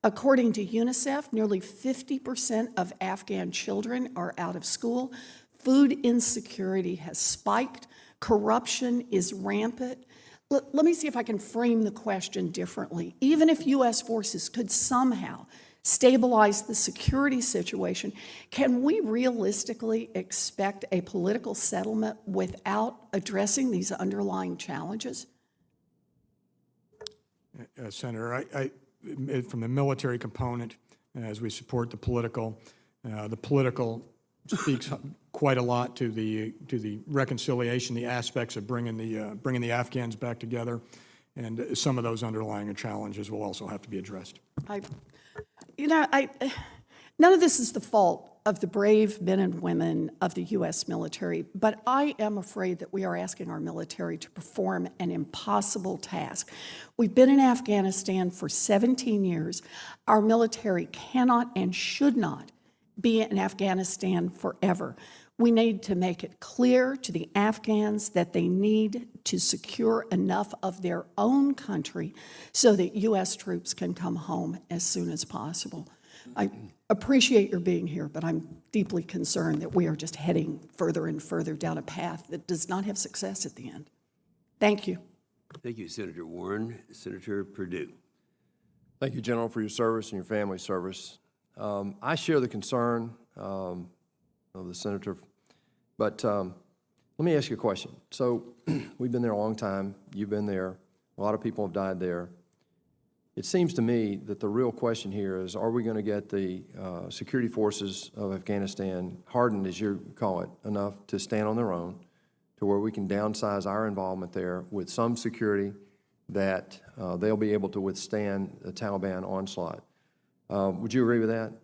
According to UNICEF, nearly 50% of Afghan children are out of school. Food insecurity has spiked. Corruption is rampant. Let me see if I can frame the question differently. Even if U.S. forces could somehow stabilize the security situation, can we realistically expect a political settlement without addressing these underlying challenges? Senator, from the military component, as we support the political. The political speaks quite a lot to the reconciliation, the aspects of bringing the Afghans back together, and some of those underlying challenges will also have to be addressed. None of this is the fault of the brave men and women of the U.S. military, but I am afraid that we are asking our military to perform an impossible task. We've been in Afghanistan for 17 years. Our military cannot and should not be in Afghanistan forever. We need to make it clear to the Afghans that they need to secure enough of their own country so that U.S. troops can come home as soon as possible. I appreciate your being here, but I'm deeply concerned that we are just heading further and further down a path that does not have success at the end. Thank you. Thank you, Senator Warren. Senator Perdue. Thank you, General, for your service and your family's service. I share the concern of the senator, but let me ask you a question. So we've been there a long time. You've been there. A lot of people have died there. It seems to me that the real question here is, are we going to get the security forces of Afghanistan hardened, as you call it, enough to stand on their own, to where we can downsize our involvement there with some security that they'll be able to withstand the Taliban onslaught? Would you agree with that?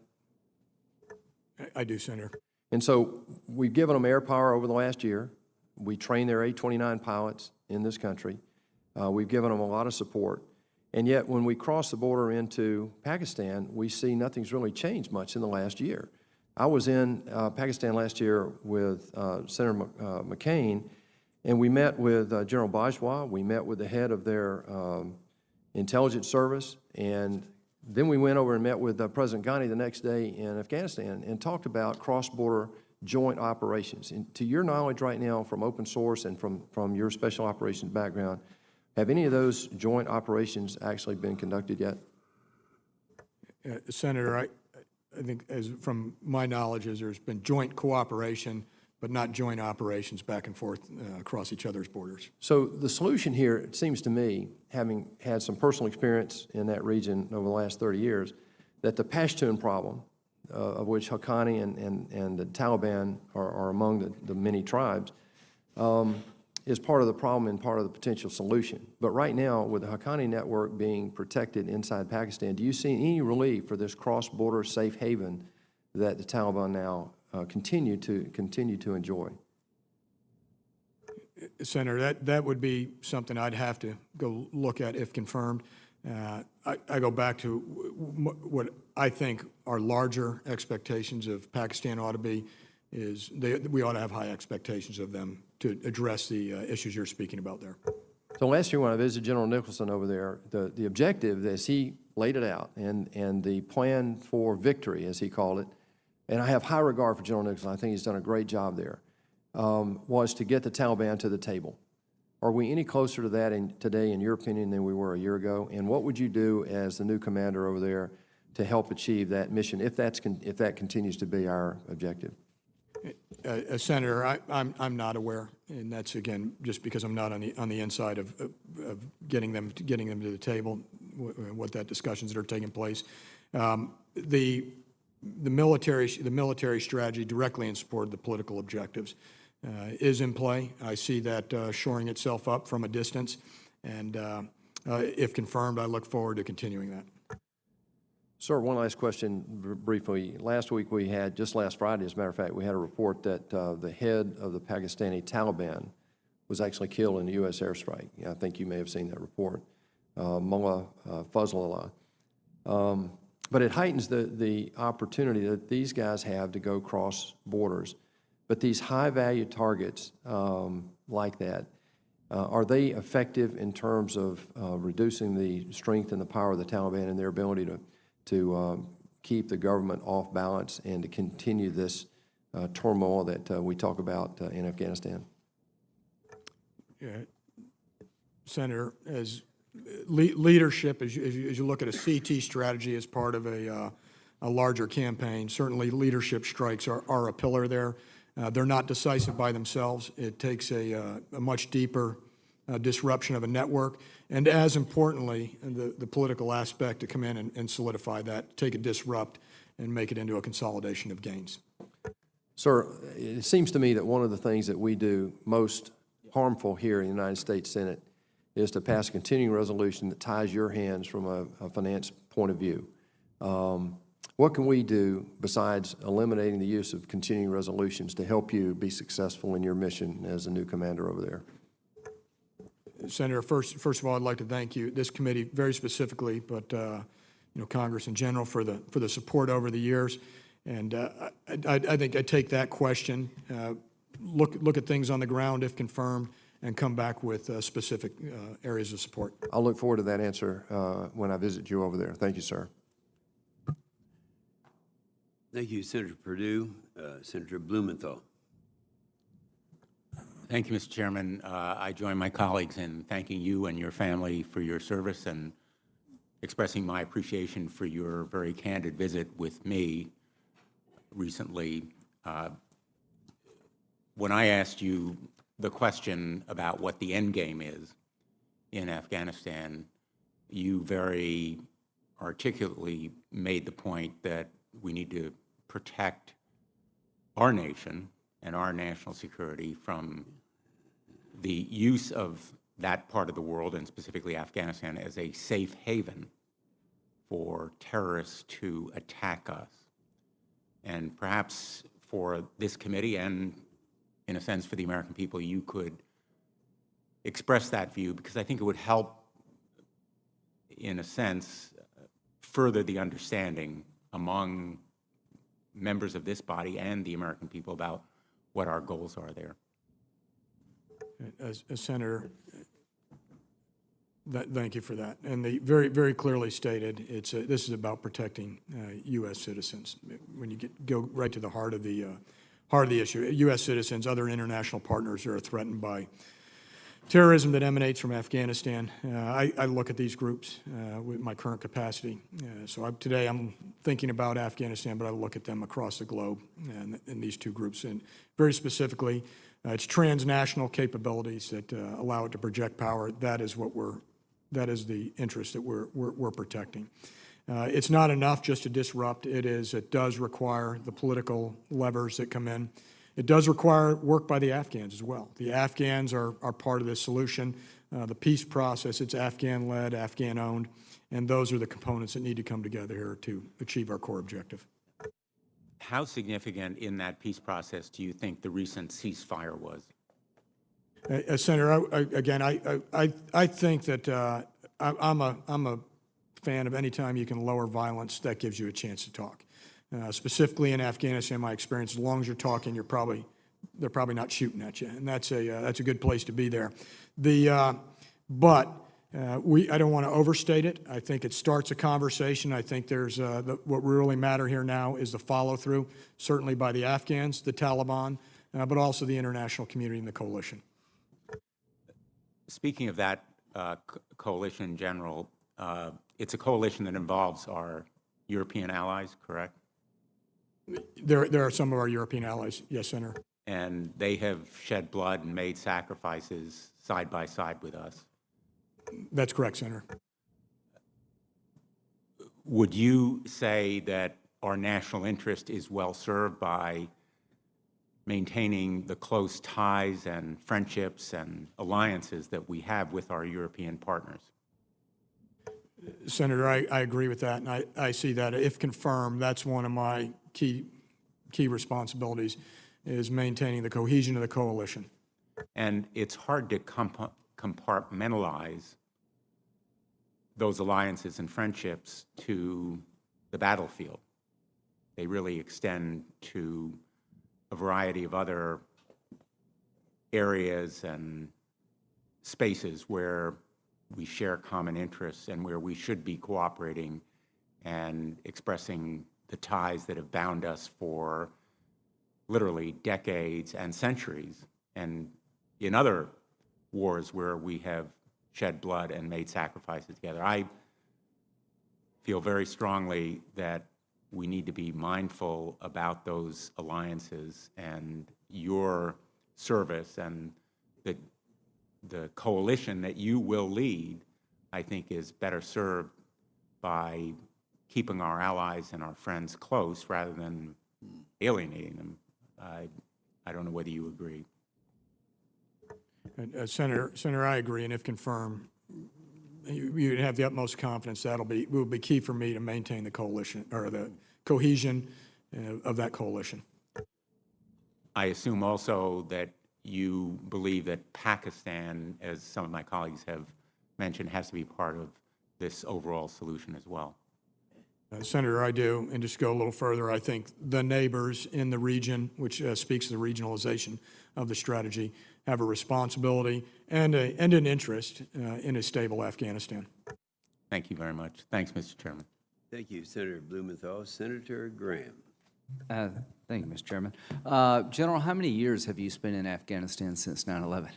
I do, Senator. And so we've given them air power over the last year. We trained their A-29 pilots in this country. We've given them a lot of support. And yet, when we cross the border into Pakistan, we see nothing's really changed much in the last year. I was in Pakistan last year with Senator McCain, and we met with General Bajwa. We met with the head of their intelligence service, and then we went over and met with President Ghani the next day in Afghanistan and talked about cross-border joint operations. And to your knowledge right now, from open source and from your special operations background, have any of those joint operations actually been conducted yet? Senator, I think, from my knowledge, there's been joint cooperation, but not joint operations back and forth across each other's borders. So the solution here, it seems to me, having had some personal experience in that region over the last 30 years, that the Pashtun problem, of which Haqqani and the Taliban are among the many tribes, is part of the problem and part of the potential solution. But right now, with the Haqqani network being protected inside Pakistan, do you see any relief for this cross-border safe haven that the Taliban now continue to enjoy? Senator, that would be something I'd have to go look at if confirmed. I go back to what I think our larger expectations of Pakistan ought to be is we ought to have high expectations of them to address the issues you're speaking about there. So last year when I visited General Nicholson over there, the objective, as he laid it out, and the plan for victory, as he called it, and I have high regard for General Nicholson, I think he's done a great job there, was to get the Taliban to the table. Are we any closer to that today, in your opinion, than we were a year ago? And what would you do as the new commander over there to help achieve that mission, if that continues to be our objective? Senator, I'm not aware, and that's again just because I'm not on the inside of getting them to the table, what that discussions that are taking place. The military strategy directly in support of the political objectives is in play. I see that shoring itself up from a distance, and if confirmed, I look forward to continuing that. Sir, one last question briefly. Last week we had, just last Friday as a matter of fact, we had a report that the head of the Pakistani Taliban was actually killed in a U.S. airstrike. I think you may have seen that report, Mullah Fazlullah. But it heightens the opportunity that these guys have to go cross borders. But these high-value targets like that, are they effective in terms of reducing the strength and the power of the Taliban and their ability to keep the government off balance and to continue this turmoil that we talk about in Afghanistan? Senator, as leadership, as you look at a CT strategy as part of a larger campaign, certainly leadership strikes are a pillar there. They're not decisive by themselves. It takes a much deeper disruption of a network, and as importantly, the political aspect to come in and solidify that, take a disrupt and make it into a consolidation of gains. Sir, it seems to me that one of the things that we do most harmful here in the United States Senate is to pass a continuing resolution that ties your hands from a finance point of view. What can we do besides eliminating the use of continuing resolutions to help you be successful in your mission as a new commander over there? Senator, first of all, I'd like to thank you, this committee very specifically, but Congress in general for the support over the years. And I think I take that question, look at things on the ground if confirmed, and come back with specific areas of support. I'll look forward to that answer when I visit you over there. Thank you, sir. Thank you, Senator Perdue. Senator Blumenthal. Thank you, Mr. Chairman. I join my colleagues in thanking you and your family for your service and expressing my appreciation for your very candid visit with me recently. When I asked you the question about what the end game is in Afghanistan, you very articulately made the point that we need to protect our nation and our national security from the use of that part of the world, and specifically Afghanistan, as a safe haven for terrorists to attack us. And perhaps for this committee and, in a sense, for the American people, you could express that view, because I think it would help, in a sense, further the understanding among members of this body and the American people about what our goals are there. As Senator, thank you for that. And they very clearly stated this is about protecting U.S. citizens. When you go right to the heart of the issue, U.S. citizens, other international partners are threatened by terrorism that emanates from Afghanistan. I look at these groups with my current capacity. Today I'm thinking about Afghanistan, but I look at them across the globe and in these two groups. And very specifically, it's transnational capabilities that allow it to project power. That is the interest that we're protecting. It's not enough just to disrupt. It does require the political levers that come in. It does require work by the Afghans as well. The Afghans are part of this solution. The peace process, it's Afghan-led, Afghan-owned, and those are the components that need to come together here to achieve our core objective. How significant in that peace process do you think the recent ceasefire was? Senator, I think that I'm a fan of any time you can lower violence, that gives you a chance to talk. Specifically in Afghanistan, my experience, as long as you're talking, they're probably not shooting at you, and that's a good place to be there. But I don't want to overstate it. I think it starts a conversation. I think there's what really matter here now is the follow-through, certainly by the Afghans, the Taliban, but also the international community and the coalition. Speaking of that coalition in general, it's a coalition that involves our European allies, correct? There are some of our European allies, yes, Senator. And they have shed blood and made sacrifices side by side with us. That's correct, Senator. Would you say that our national interest is well served by maintaining the close ties and friendships and alliances that we have with our European partners? Senator, I agree with that, and I see that, if confirmed, that's one of my key responsibilities, is maintaining the cohesion of the coalition. And it's hard to compartmentalize those alliances and friendships to the battlefield. They really extend to a variety of other areas and spaces where we share common interests and where we should be cooperating and expressing the ties that have bound us for literally decades and centuries, and in other wars where we have shed blood and made sacrifices together. I feel very strongly that we need to be mindful about those alliances and your service and the the coalition that you will lead, I think, is better served by keeping our allies and our friends close rather than alienating them. I don't know whether you agree. Senator, I agree, and if confirmed, you have the utmost confidence will be key for me to maintain the coalition, or the cohesion of that coalition. I assume also that you believe that Pakistan, as some of my colleagues have mentioned, has to be part of this overall solution as well. Senator, I do, and just go a little further, I think the neighbors in the region, which speaks to the regionalization of the strategy, have a responsibility and an interest in a stable Afghanistan. Thank you very much. Thanks, Mr. Chairman. Thank you, Senator Blumenthal. Senator Graham. Thank you, Mr. Chairman. General, how many years have you spent in Afghanistan since 9/11?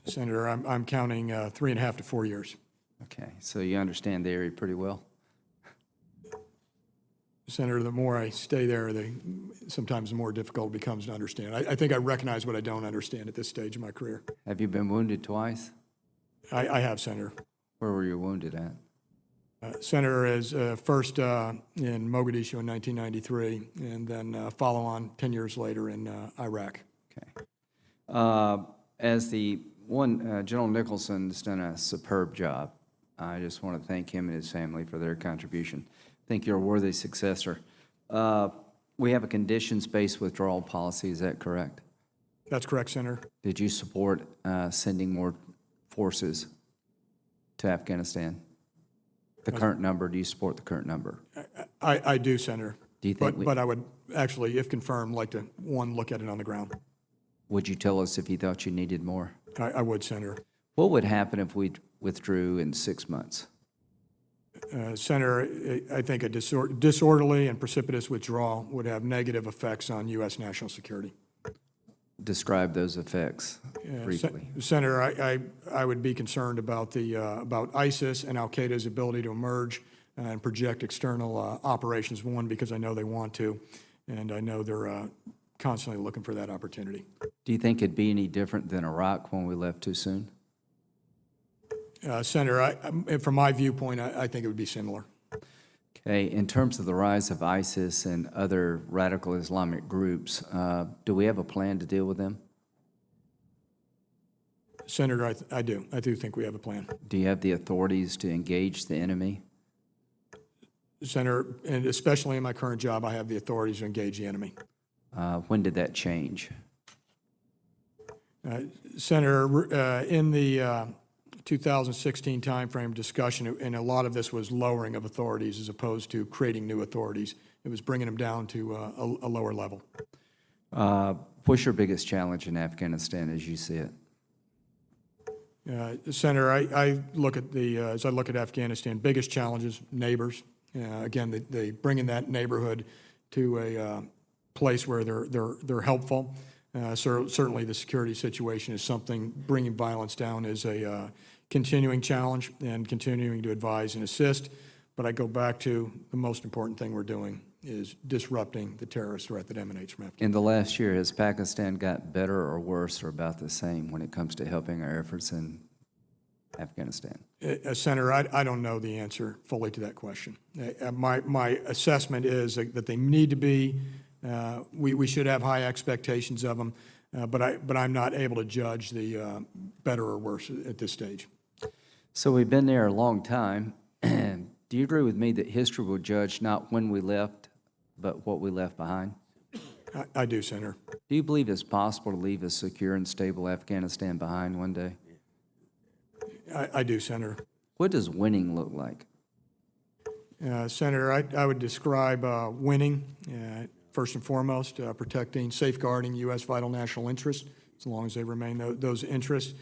Senator, I'm counting 3.5 to 4 years. Okay, so you understand the area pretty well? Senator, the more I stay there, sometimes the more difficult it becomes to understand. I think I recognize what I don't understand at this stage of my career. Have you been wounded twice? I have, Senator. Where were you wounded at? Senator, as first in Mogadishu in 1993, and then follow on 10 years later in Iraq. Okay. As the one, General Nicholson has done a superb job. I just want to thank him and his family for their contribution. I think you're a worthy successor. We have a conditions-based withdrawal policy, is that correct? That's correct, Senator. Did you support sending more forces to Afghanistan? The current number, do you support the current number? I do, Senator. Do you think but I would actually, if confirmed, like to, look at it on the ground. Would you tell us if you thought you needed more? I would, Senator. What would happen if we withdrew in 6 months? Senator, I think a disorderly and precipitous withdrawal would have negative effects on U.S. national security. Describe those effects briefly. Senator, I would be concerned about about ISIS and Al-Qaeda's ability to emerge and project external operations, one, because I know they want to, and I know they're constantly looking for that opportunity. Do you think it'd be any different than Iraq when we left too soon? Senator, from my viewpoint, I think it would be similar. Okay, in terms of the rise of ISIS and other radical Islamic groups, do we have a plan to deal with them? Senator, I do. I do think we have a plan. Do you have the authorities to engage the enemy? Senator, and especially in my current job, I have the authorities to engage the enemy. When did that change? Senator, in the 2016 timeframe discussion, and a lot of this was lowering of authorities as opposed to creating new authorities. It was bringing them down to a lower level. What's your biggest challenge in Afghanistan as you see it? Senator, I look at as I look at Afghanistan, biggest challenges, neighbors. Again, they bring in that neighborhood to a place where they're helpful. Certainly the security situation is something, bringing violence down is a continuing challenge and continuing to advise and assist. But I go back to the most important thing we're doing is disrupting the terrorist threat that emanates from Afghanistan. In the last year, has Pakistan got better or worse or about the same when it comes to helping our efforts in Afghanistan? Senator, I don't know the answer fully to that question. My assessment is that they need to be, we should have high expectations of them, but I'm not able to judge the better or worse at this stage. So we've been there a long time. Do you agree with me that history will judge not when we left, but what we left behind? I do, Senator. Do you believe it's possible to leave a secure and stable Afghanistan behind one day? I do, Senator. What does winning look like? Senator, I would describe winning, first and foremost, protecting, safeguarding U.S. vital national interests, as long as they remain those interests.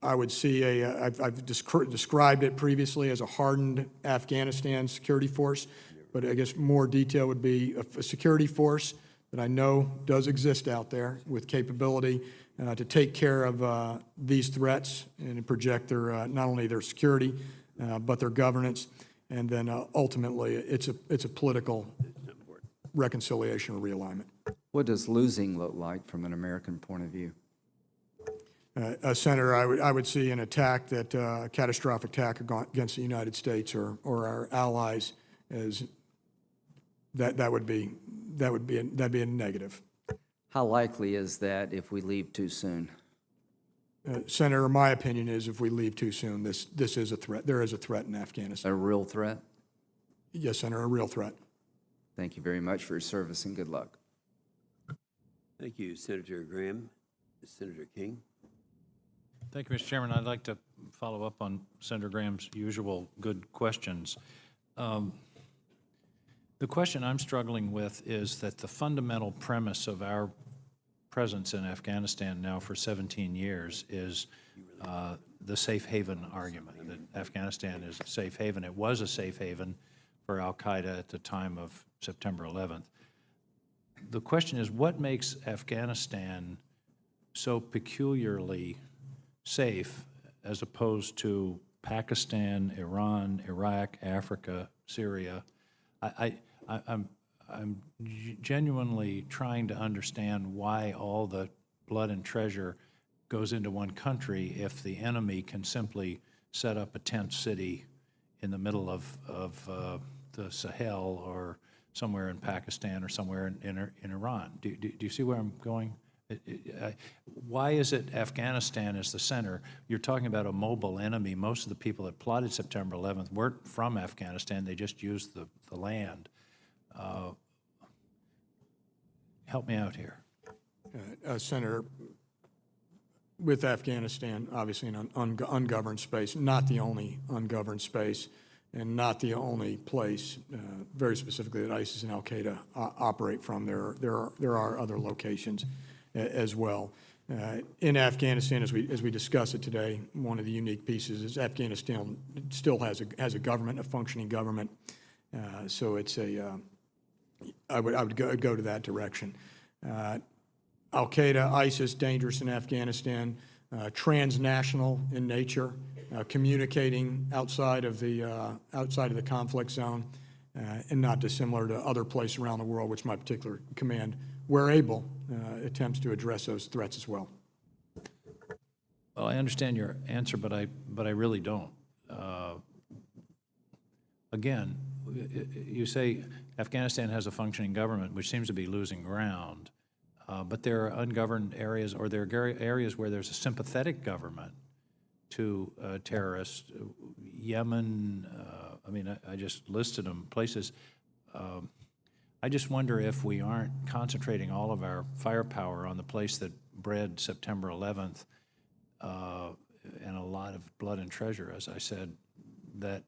I would see I've described it previously as a hardened Afghanistan security force, but I guess more detail would be a security force that I know does exist out there with capability to take care of these threats and project their not only their security, but their governance, and then ultimately it's a political reconciliation or realignment. What does losing look like from an American point of view? Senator, I would see an attack a catastrophic attack against the United States or our allies as that'd be a negative. How likely is that if we leave too soon? Senator, my opinion is if we leave too soon, this is a threat. There is a threat in Afghanistan. A real threat? Yes, Senator, a real threat. Thank you very much for your service and good luck. Thank you, Senator Graham. Senator King. Thank you, Mr. Chairman. I'd like to follow up on Senator Graham's usual good questions. The question I'm struggling with is that the fundamental premise of our presence in Afghanistan now for 17 years is the safe haven argument, that Afghanistan is a safe haven. It was a safe haven for al-Qaeda at the time of September 11th. The question is, what makes Afghanistan so peculiarly safe as opposed to Pakistan, Iran, Iraq, Africa, Syria? I'm genuinely trying to understand why all the blood and treasure goes into one country if the enemy can simply set up a tent city in the middle of the Sahel or somewhere in Pakistan or somewhere in Iran. Do you see where I'm going? Why is it Afghanistan is the center? You're talking about a mobile enemy. Most of the people that plotted September 11th weren't from Afghanistan. They just used the land. Help me out here. Senator, with Afghanistan, obviously an ungoverned space, not the only ungoverned space, and not the only place, very specifically, that ISIS and al-Qaeda operate from. There are other locations as well. In Afghanistan, as we discuss it today, one of the unique pieces is Afghanistan still has a government, a functioning government. So it's I would go to that direction. Al-Qaeda, ISIS, dangerous in Afghanistan, transnational in nature, communicating outside of the conflict zone, and not dissimilar to other places around the world, which my particular command, where able, attempts to address those threats as well. Well, I understand your answer, but I really don't. Again, you say Afghanistan has a functioning government, which seems to be losing ground, but there are ungoverned areas, or there are areas where there's a sympathetic government to terrorists. Yemen, I mean, I just listed them, places. I just wonder if we aren't concentrating all of our firepower on the place that bred September 11th and a lot of blood and treasure, as I said, that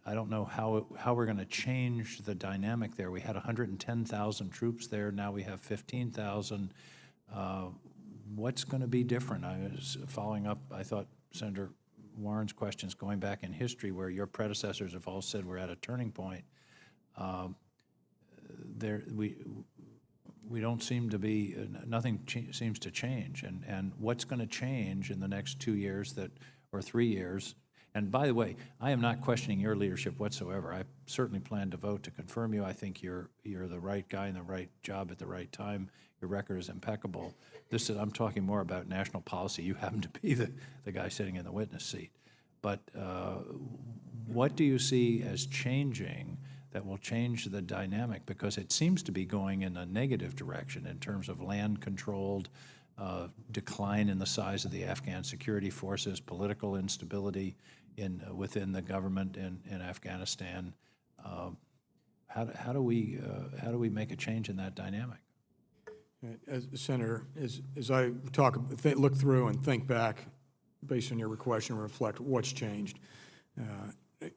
I don't know how we're going to change the dynamic there. We had 110,000 troops there. Now we have 15,000. What's going to be different? I was following up, I thought, Senator Warren's questions going back in history where your predecessors have all said we're at a turning point. We don't seem to be, nothing seems to change. And what's going to change in the next 2 years or 3 years? And by the way, I am not questioning your leadership whatsoever. I certainly plan to vote to confirm you. I think you're the right guy in the right job at the right time. Your record is impeccable. I'm talking more about national policy. You happen to be the guy sitting in the witness seat. But what do you see as changing that will change the dynamic? Because it seems to be going in a negative direction in terms of land-controlled, decline in the size of the Afghan security forces, political instability within the government in Afghanistan. How do we make a change in that dynamic? Senator, as I look through and think back, based on your question, reflect what's changed.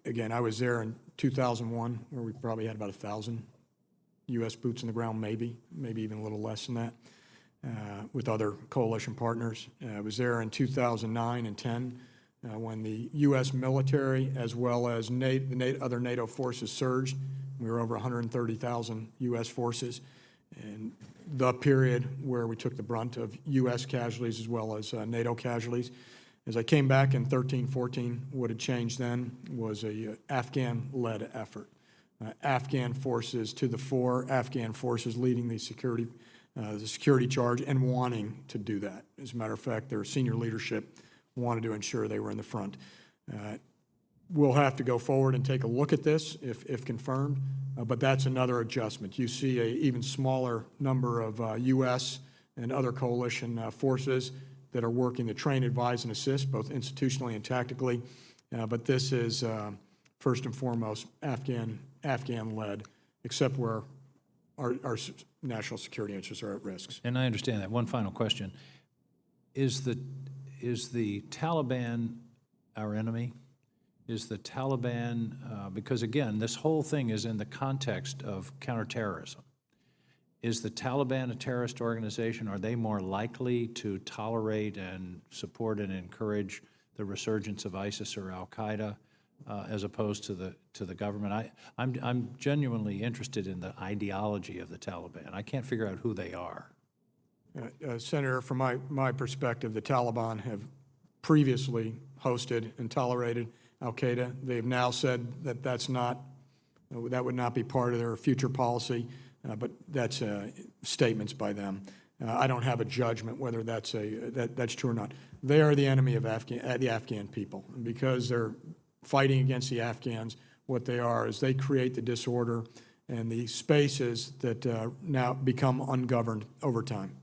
Again, I was there in 2001, where we probably had about 1,000 U.S. boots on the ground, maybe even a little less than that, with other coalition partners. I was there in 2009 and 10, when the U.S. military, as well as other NATO forces, surged. We were over 130,000 U.S. forces, and the period where we took the brunt of U.S. casualties as well as NATO casualties. As I came back in 13-14, what had changed then was a Afghan-led effort. Afghan forces to the fore, Afghan forces leading the security the security charge and wanting to do that. As a matter of fact, their senior leadership wanted to ensure they were in the front. We'll have to go forward and take a look at this if confirmed, but that's another adjustment. You see an even smaller number of U.S. and other coalition forces that are working to train, advise, and assist, both institutionally and tactically. But this is first and foremost Afghan-led, except where our national security interests are at risk. And I understand that. One final question. Is the Taliban our enemy? Is the Taliban, because again, this whole thing is in the context of counterterrorism. Is the Taliban a terrorist organization? Are they more likely to tolerate and support and encourage the resurgence of ISIS or Al-Qaeda as opposed to the government? I'm genuinely interested in the ideology of the Taliban. I can't figure out who they are. Senator, from my perspective, the Taliban have previously hosted and tolerated Al-Qaeda. They've now said that that would not be part of their future policy, but that's statements by them. I don't have a judgment whether that's true or not. They are the enemy of the Afghan people. And because they're fighting against the Afghans, what they are is they create the disorder and the spaces that now become ungoverned over time.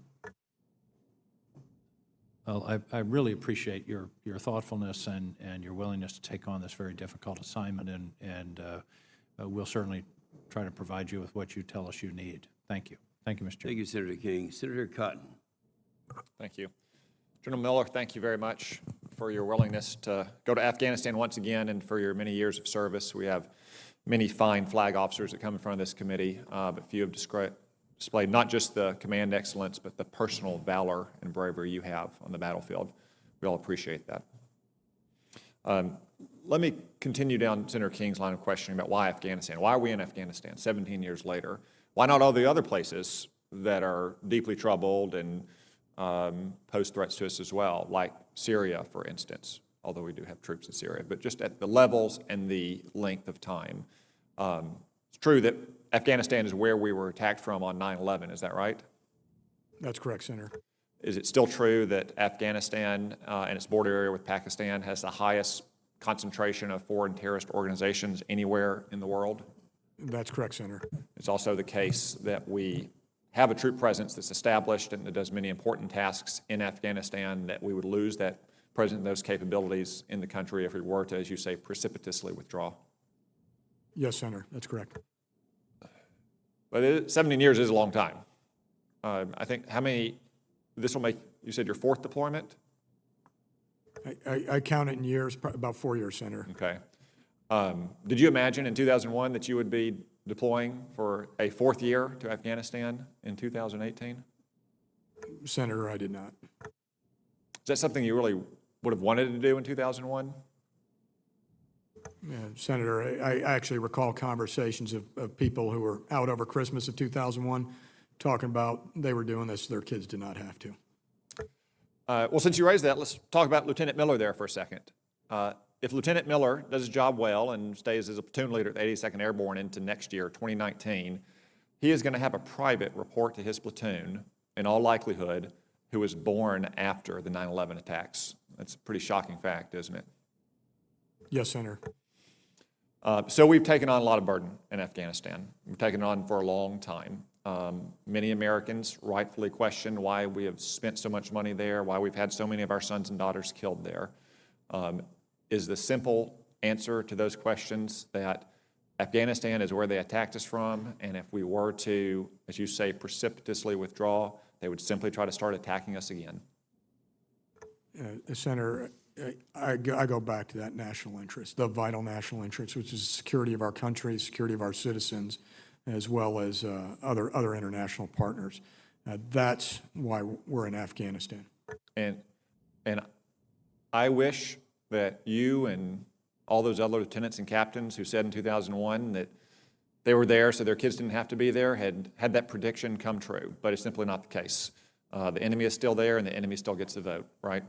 Well, I really appreciate your thoughtfulness and your willingness to take on this very difficult assignment, and we'll certainly try to provide you with what you tell us you need. Thank you. Thank you, Mr. Chairman. Thank you, Senator King. Senator Cotton. Thank you. General Miller, thank you very much for your willingness to go to Afghanistan once again and for your many years of service. We have many fine flag officers that come in front of this committee, but few have displayed not just the command excellence, but the personal valor and bravery you have on the battlefield. We all appreciate that. Let me continue down Senator King's line of questioning about why Afghanistan. Why are we in Afghanistan 17 years later? Why not all the other places that are deeply troubled and pose threats to us as well, like Syria, for instance, although we do have troops in Syria, but just at the levels and the length of time. It's true that Afghanistan is where we were attacked from on 9/11, is that right? That's correct, Senator. Is it still true that Afghanistan and its border area with Pakistan has the highest concentration of foreign terrorist organizations anywhere in the world? That's correct, Senator. It's also the case that we have a troop presence that's established and that does many important tasks in Afghanistan, that we would lose that presence and those capabilities in the country if we were to, as you say, precipitously withdraw. Yes, Senator, that's correct. But 17 years is a long time. I think this will make, you said your fourth deployment? I count it in years, about 4 years, Senator. Okay. Did you imagine in 2001 that you would be deploying for a fourth year to Afghanistan in 2018? Senator, I did not. Is that something you really would have wanted to do in 2001? Yeah, Senator, I actually recall conversations of people who were out over Christmas of 2001 talking about they were doing this, their kids did not have to. Well, since you raised that, let's talk about Lieutenant Miller there for a second. If Lieutenant Miller does his job well and stays as a platoon leader at the 82nd Airborne into next year, 2019, he is going to have a private report to his platoon, in all likelihood, who was born after the 9/11 attacks. That's a pretty shocking fact, isn't it? Yes, Senator. So we've taken on a lot of burden in Afghanistan. We've taken it on for a long time. Many Americans rightfully question why we have spent so much money there, why we've had so many of our sons and daughters killed there. Is the simple answer to those questions that Afghanistan is where they attacked us from, and if we were to, as you say, precipitously withdraw, they would simply try to start attacking us again? Senator, I go back to that national interest, the vital national interest, which is the security of our country, security of our citizens, as well as other international partners. That's why we're in Afghanistan. And I wish that you and all those other lieutenants and captains who said in 2001 that they were there so their kids didn't have to be there had that prediction come true, but it's simply not the case. The enemy is still there and the enemy still gets the vote, right?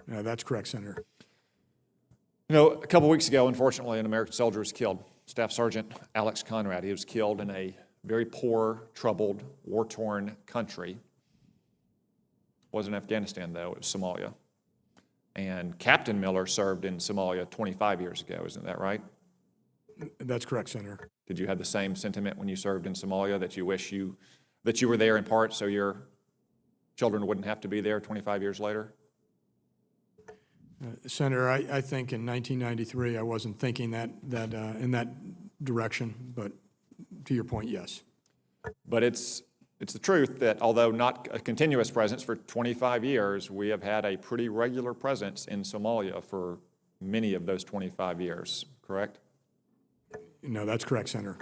That's correct, Senator. You know, a couple weeks ago, unfortunately, an American soldier was killed. Staff Sergeant Alex Conrad. He was killed in a very poor, troubled, war-torn country. It wasn't Afghanistan, though. It was Somalia. And Captain Miller served in Somalia 25 years ago. Isn't that right? That's correct, Senator. Did you have the same sentiment when you served in Somalia, that you wish that you were there in part so your children wouldn't have to be there 25 years later? Senator, I think in 1993 I wasn't thinking that in that direction, but to your point, yes. But it's the truth that although not a continuous presence for 25 years, we have had a pretty regular presence in Somalia for many of those 25 years, correct? No, that's correct, Senator.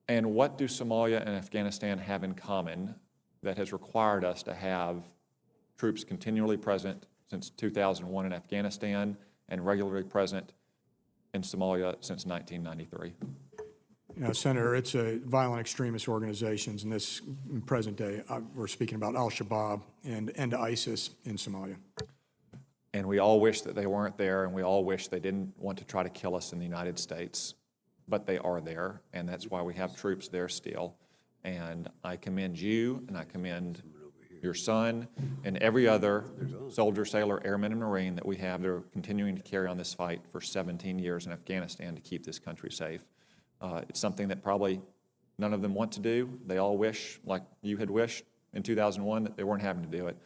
And what do Somalia and Afghanistan have in common that has required us to have troops continually present since 2001 in Afghanistan and regularly present in Somalia since 1993? Senator, it's a violent extremist organizations in this present day. We're speaking about al-Shabaab and ISIS in Somalia. And we all wish that they weren't there, and we all wish they didn't want to try to kill us in the United States. But they are there, and that's why we have troops there still. And I commend you, and I commend your son, and every other soldier, sailor, airman, and Marine that we have that are continuing to carry on this fight for 17 years in Afghanistan to keep this country safe. It's something that probably none of them want to do. They all wish, like you had wished in 2001, that they weren't having to do it.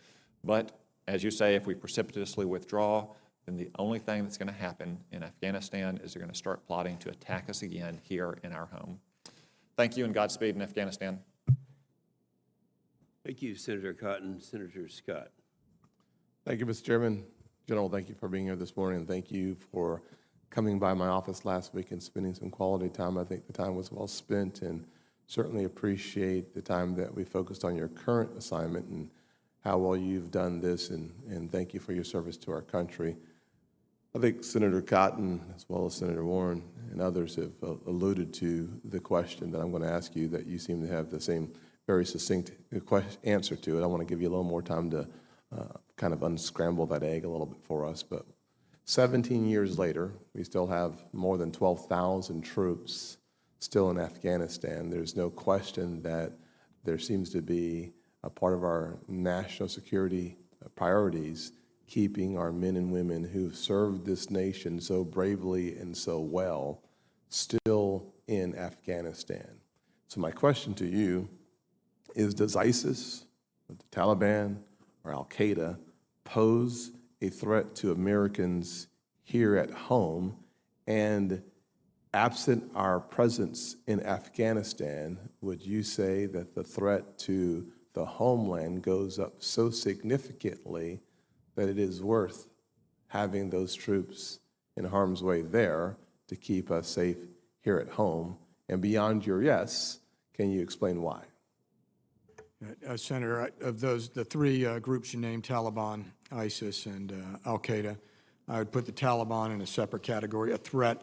But as you say, if we precipitously withdraw, then the only thing that's going to happen in Afghanistan is they're going to start plotting to attack us again here in our home. Thank you, and Godspeed in Afghanistan. Thank you, Senator Cotton. Senator Scott. Thank you, Mr. Chairman. General, thank you for being here this morning, and thank you for coming by my office last week and spending some quality time. I think the time was well spent, and certainly appreciate the time that we focused on your current assignment and how well you've done this, and thank you for your service to our country. I think Senator Cotton, as well as Senator Warren and others, have alluded to the question that I'm going to ask you that you seem to have the same very succinct answer to it. I want to give you a little more time to kind of unscramble that egg a little bit for us. But 17 years later, we still have more than 12,000 troops still in Afghanistan. There's no question that there seems to be a part of our national security priorities keeping our men and women who've served this nation so bravely and so well still in Afghanistan. So my question to you is, does ISIS, the Taliban, or al-Qaeda pose a threat to Americans here at home? And absent our presence in Afghanistan, would you say that the threat to the homeland goes up so significantly that it is worth having those troops in harm's way there to keep us safe here at home? And beyond your yes, can you explain why? Senator, of those, the three groups you named, Taliban, ISIS, and al-Qaeda, I would put the Taliban in a separate category, a threat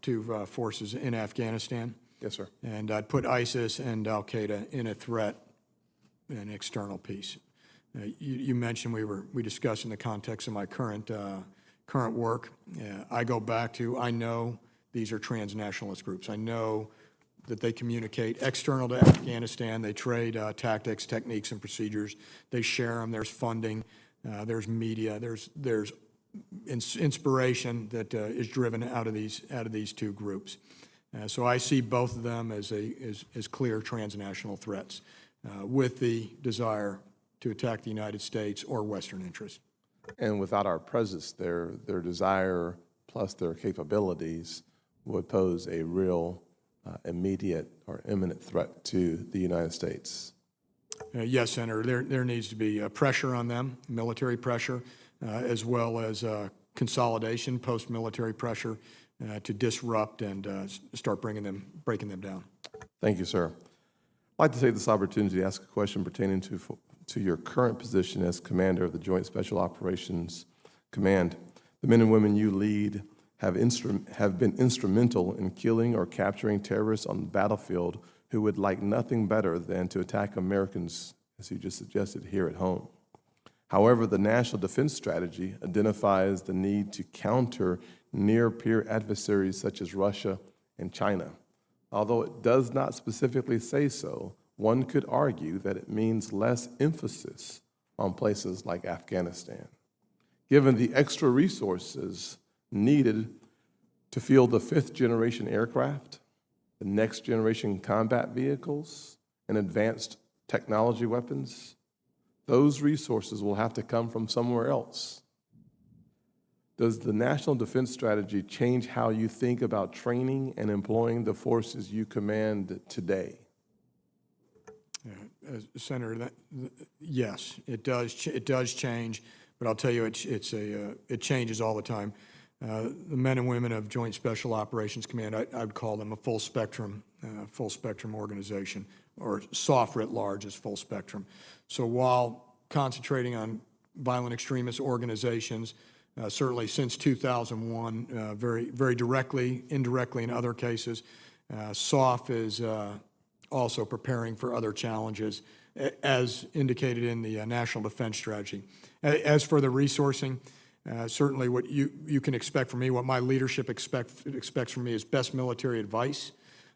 to forces in Afghanistan. Yes, sir. And I'd put ISIS and al-Qaeda in a threat, an external piece. You mentioned we discussed in the context of my current work. I go back to, I know these are transnationalist groups. I know that they communicate external to Afghanistan. They trade tactics, techniques, and procedures. They share them. There's funding. There's media. There's inspiration that is driven out of these two groups. So I see both of them as clear transnational threats with the desire to attack the United States or Western interests. And without our presence, their desire plus their capabilities would pose a real immediate or imminent threat to the United States. Yes, Senator. There needs to be pressure on them, military pressure, as well as consolidation, post-military pressure to disrupt and start breaking them down. Thank you, sir. I'd like to take this opportunity to ask a question pertaining to your current position as commander of the Joint Special Operations Command. The men and women you lead have been instrumental in killing or capturing terrorists on the battlefield who would like nothing better than to attack Americans, as you just suggested, here at home. However, the National Defense Strategy identifies the need to counter near-peer adversaries such as Russia and China. Although it does not specifically say so, one could argue that it means less emphasis on places like Afghanistan, given the extra resources needed to field the fifth-generation aircraft, the next-generation combat vehicles, and advanced technology weapons. Those resources will have to come from somewhere else. Does the National Defense Strategy change how you think about training and employing the forces you command today? Senator, yes, it does. It does change, but I'll tell you, it changes all the time. The men and women of Joint Special Operations Command, I would call them a full spectrum organization, or SOF writ large is full spectrum. So while concentrating on violent extremist organizations, certainly since 2001, very directly, indirectly in other cases, SOF is also preparing for other challenges, as indicated in the National Defense Strategy. As for the resourcing, certainly what you can expect from me, what my leadership expects from me is best military advice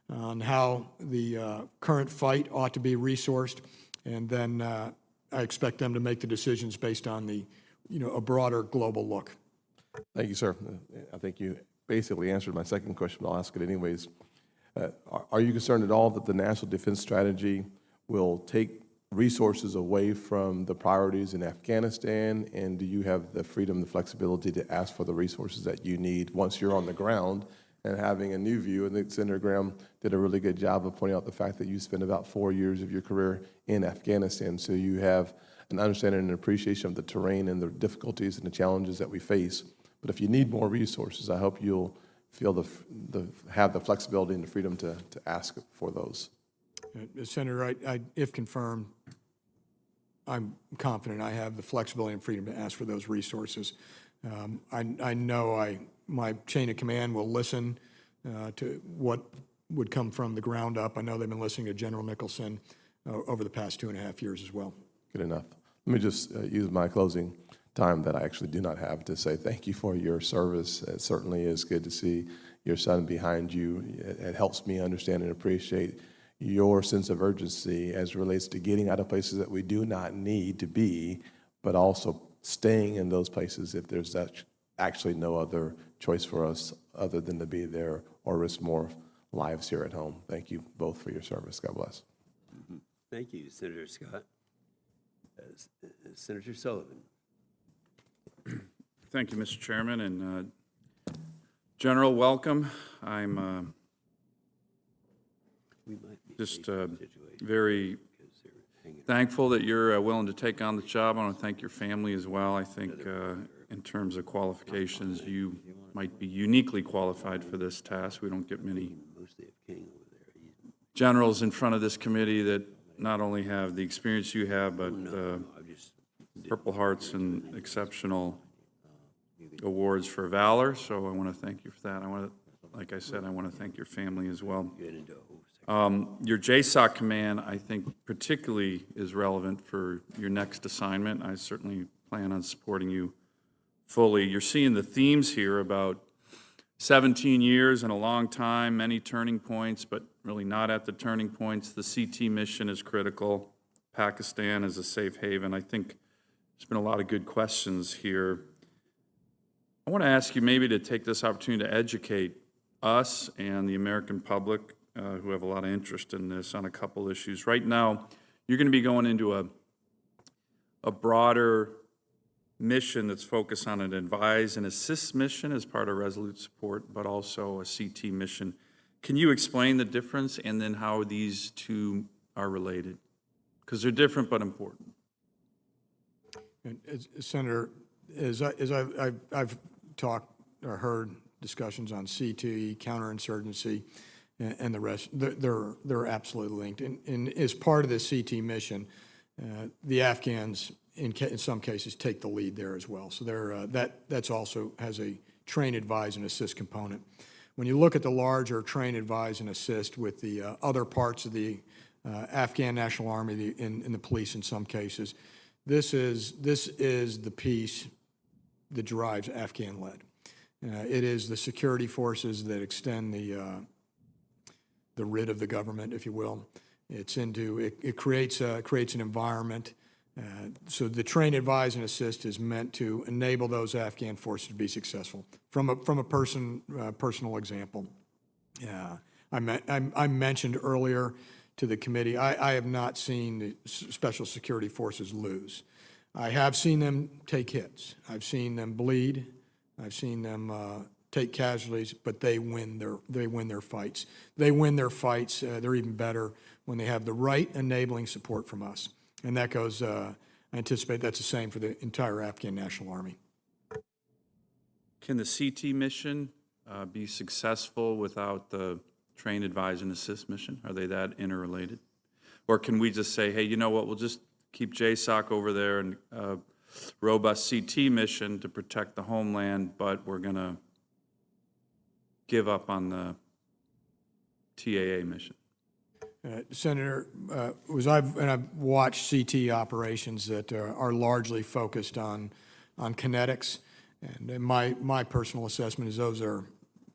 on how the current fight ought to be resourced, and then I expect them to make the decisions based on a broader global look. Thank you, sir. I think you basically answered my second question, but I'll ask it anyways. Are you concerned at all that the National Defense Strategy will take resources away from the priorities in Afghanistan, and do you have the freedom, the flexibility to ask for the resources that you need once you're on the ground and having a new view? And I think Senator Graham did a really good job of pointing out the fact that you spent about 4 years of your career in Afghanistan, so you have an understanding and appreciation of the terrain and the difficulties and the challenges that we face. But if you need more resources, I hope you'll feel have the flexibility and the freedom to ask for those. Senator, if confirmed, I'm confident I have the flexibility and freedom to ask for those resources. I know my chain of command will listen to what would come from the ground up. I know they've been listening to General Nicholson over the past 2.5 years as well. Good enough. Let me just use my closing time that I actually do not have to say thank you for your service. It certainly is good to see your son behind you. It helps me understand and appreciate your sense of urgency as it relates to getting out of places that we do not need to be, but also staying in those places if there's actually no other choice for us other than to be there or risk more lives here at home. Thank you both for your service. God bless. Thank you, Senator Scott. Senator Sullivan. Thank you, Mr. Chairman, and General, welcome. I'm just very thankful that you're willing to take on the job. I want to thank your family as well. I think in terms of qualifications, you might be uniquely qualified for this task. We don't get many generals in front of this committee that not only have the experience you have, but Purple Hearts and exceptional awards for valor. So I want to thank you for that. Like I said, I want to thank your family as well. Your JSOC command, I think, particularly is relevant for your next assignment. I certainly plan on supporting you fully. You're seeing the themes here about 17 years and a long time, many turning points, but really not at the turning points. The CT mission is critical. Pakistan is a safe haven. I think there's been a lot of good questions here. I want to ask you maybe to take this opportunity to educate us and the American public who have a lot of interest in this on a couple issues. Right now, you're going to be going into a broader mission that's focused on an advise and assist mission as part of Resolute Support, but also a CT mission. Can you explain the difference and then how these two are related? Because they're different but important. And Senator, as I've talked or heard discussions on CT, counterinsurgency, and the rest, they're absolutely linked. And as part of the CT mission, the Afghans, in some cases, take the lead there as well. So that's also has a train, advise, and assist component. When you look at the larger train, advise, and assist with the other parts of the Afghan National Army and the police in some cases, this is the piece that drives Afghan-led. It is the security forces that extend the writ of the government, if you will. It creates an environment. So the train, advise, and assist is meant to enable those Afghan forces to be successful. From a personal example, I mentioned earlier to the committee, I have not seen the Special Security Forces lose. I have seen them take hits. I've seen them bleed. I've seen them take casualties, but they win their fights. They win their fights. They're even better when they have the right enabling support from us. And that goes, I anticipate that's the same for the entire Afghan National Army. Can the CT mission be successful without the train, advise, and assist mission? Are they that interrelated? Or can we just say, hey, you know what, we'll just keep JSOC over there and robust CT mission to protect the homeland, but we're going to give up on the TAA mission? Senator, I've watched CT operations that are largely focused on kinetics, and my personal assessment is those are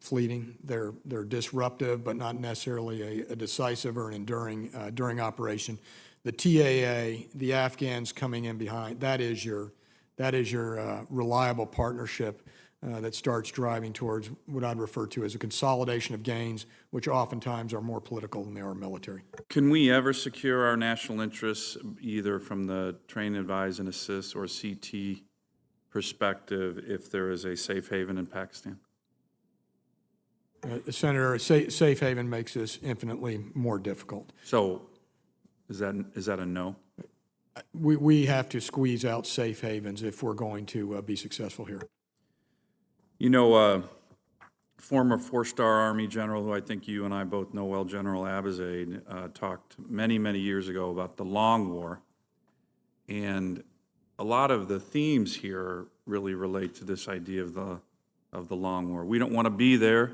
fleeting. They're disruptive, but not necessarily a decisive or an enduring operation. The TAA, the Afghans coming in behind, that is your reliable partnership that starts driving towards what I'd refer to as a consolidation of gains, which oftentimes are more political than they are military. Can we ever secure our national interests either from the train, advise, and assist or CT perspective if there is a safe haven in Pakistan? Senator, safe haven makes this infinitely more difficult. So is that a no? We have to squeeze out safe havens if we're going to be successful here. You know, former four-star Army general who I think you and I both know well, General Abizaid, talked many, many years ago about the long war. And a lot of the themes here really relate to this idea of the long war. We don't want to be there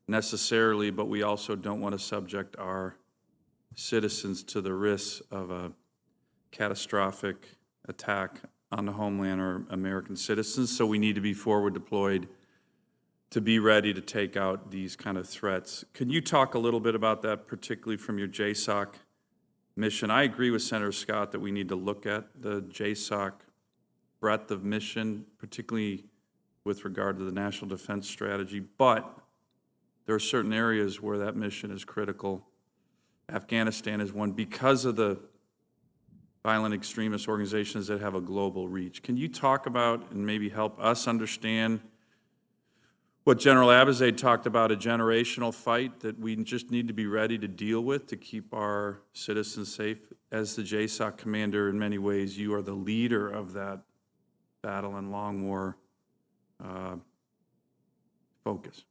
necessarily, but we also don't want to subject our citizens to the risks of a catastrophic attack on the homeland or American citizens. So we need to be forward deployed to be ready to take out these kind of threats. Can you talk a little bit about that, particularly from your JSOC mission? I agree with Senator Scott that we need to look at the JSOC breadth of mission, particularly with regard to the National Defense Strategy, but there are certain areas where that mission is critical. Afghanistan is one because of the violent extremist organizations that have a global reach. Can you talk about and maybe help us understand what General Abizaid talked about, a generational fight that we just need to be ready to deal with to keep our citizens safe? As the JSOC commander, in many ways, you are the leader of that battle and long war focus.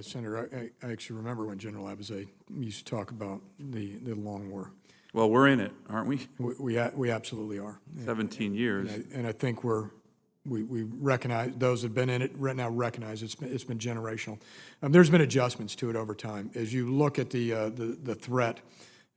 Senator, I actually remember when General Abizaid used to talk about the long war. Well, we're in it, aren't we? We absolutely are. 17 years. And I think we recognize, those that have been in it right now recognize it's been generational. There's been adjustments to it over time. As you look at the threat,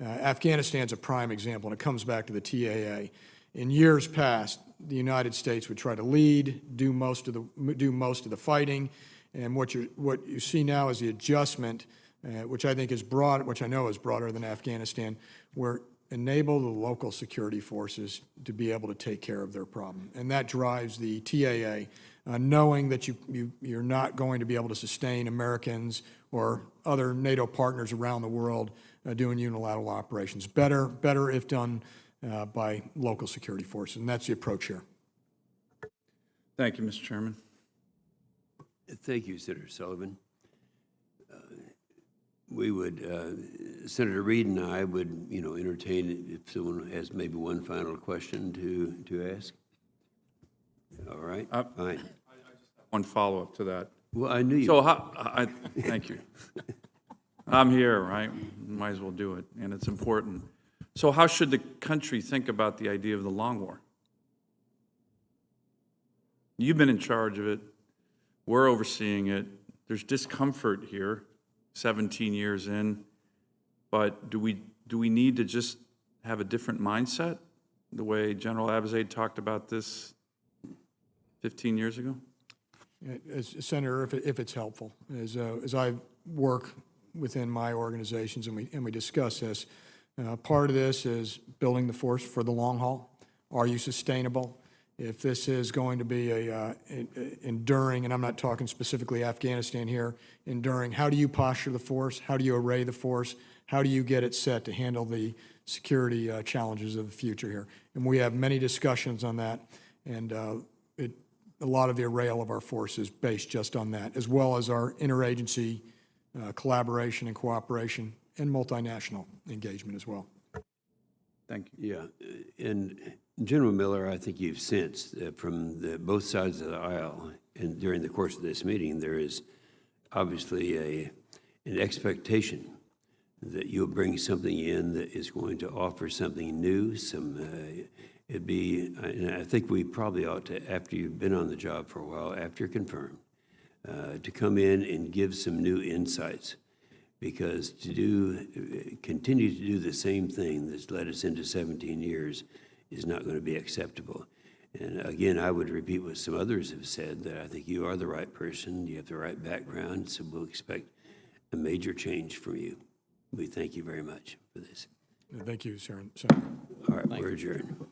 Afghanistan's a prime example, and it comes back to the TAA. In years past, the United States would try to lead, do most of the fighting, and what you see now is the adjustment, which I think is broad, which I know is broader than Afghanistan, where enable the local security forces to be able to take care of their problem. And that drives the TAA, knowing that you're not going to be able to sustain Americans or other NATO partners around the world doing unilateral operations. Better if done by local security forces, and that's the approach here. Thank you, Mr. Chairman. Thank you, Senator Sullivan. We would, Senator Reid and I would, entertain it if someone has maybe one final question to ask. All right, fine. One follow-up to that. Well, I knew you. So, thank you. I'm here, right? Might as well do it, and it's important. So how should the country think about the idea of the long war? You've been in charge of it. We're overseeing it. There's discomfort here, 17 years in, but do we need to just have a different mindset, the way General Abizaid talked about this 15 years ago? Senator, if it's helpful, as I work within my organizations, and we discuss this. Part of this is building the force for the long haul. Are you sustainable? If this is going to be enduring, and I'm not talking specifically Afghanistan here, enduring, how do you posture the force? How do you array the force? How do you get it set to handle the security challenges of the future here? And we have many discussions on that, and a lot of the arrayal of our force is based just on that, as well as our interagency collaboration and cooperation and multinational engagement as well. Thank you. Yeah, and General Miller, I think you've sensed from both sides of the aisle, and during the course of this meeting, there is obviously an expectation that you'll bring something in that is going to offer something new. And I think we probably ought to, after you've been on the job for a while, after you're confirmed, to come in and give some new insights. Because to continue to do the same thing that's led us into 17 years is not going to be acceptable. And again, I would repeat what some others have said, that I think you are the right person, you have the right background, so we'll expect a major change from you. We thank you very much for this. Thank you, Senator. All right, we're adjourned.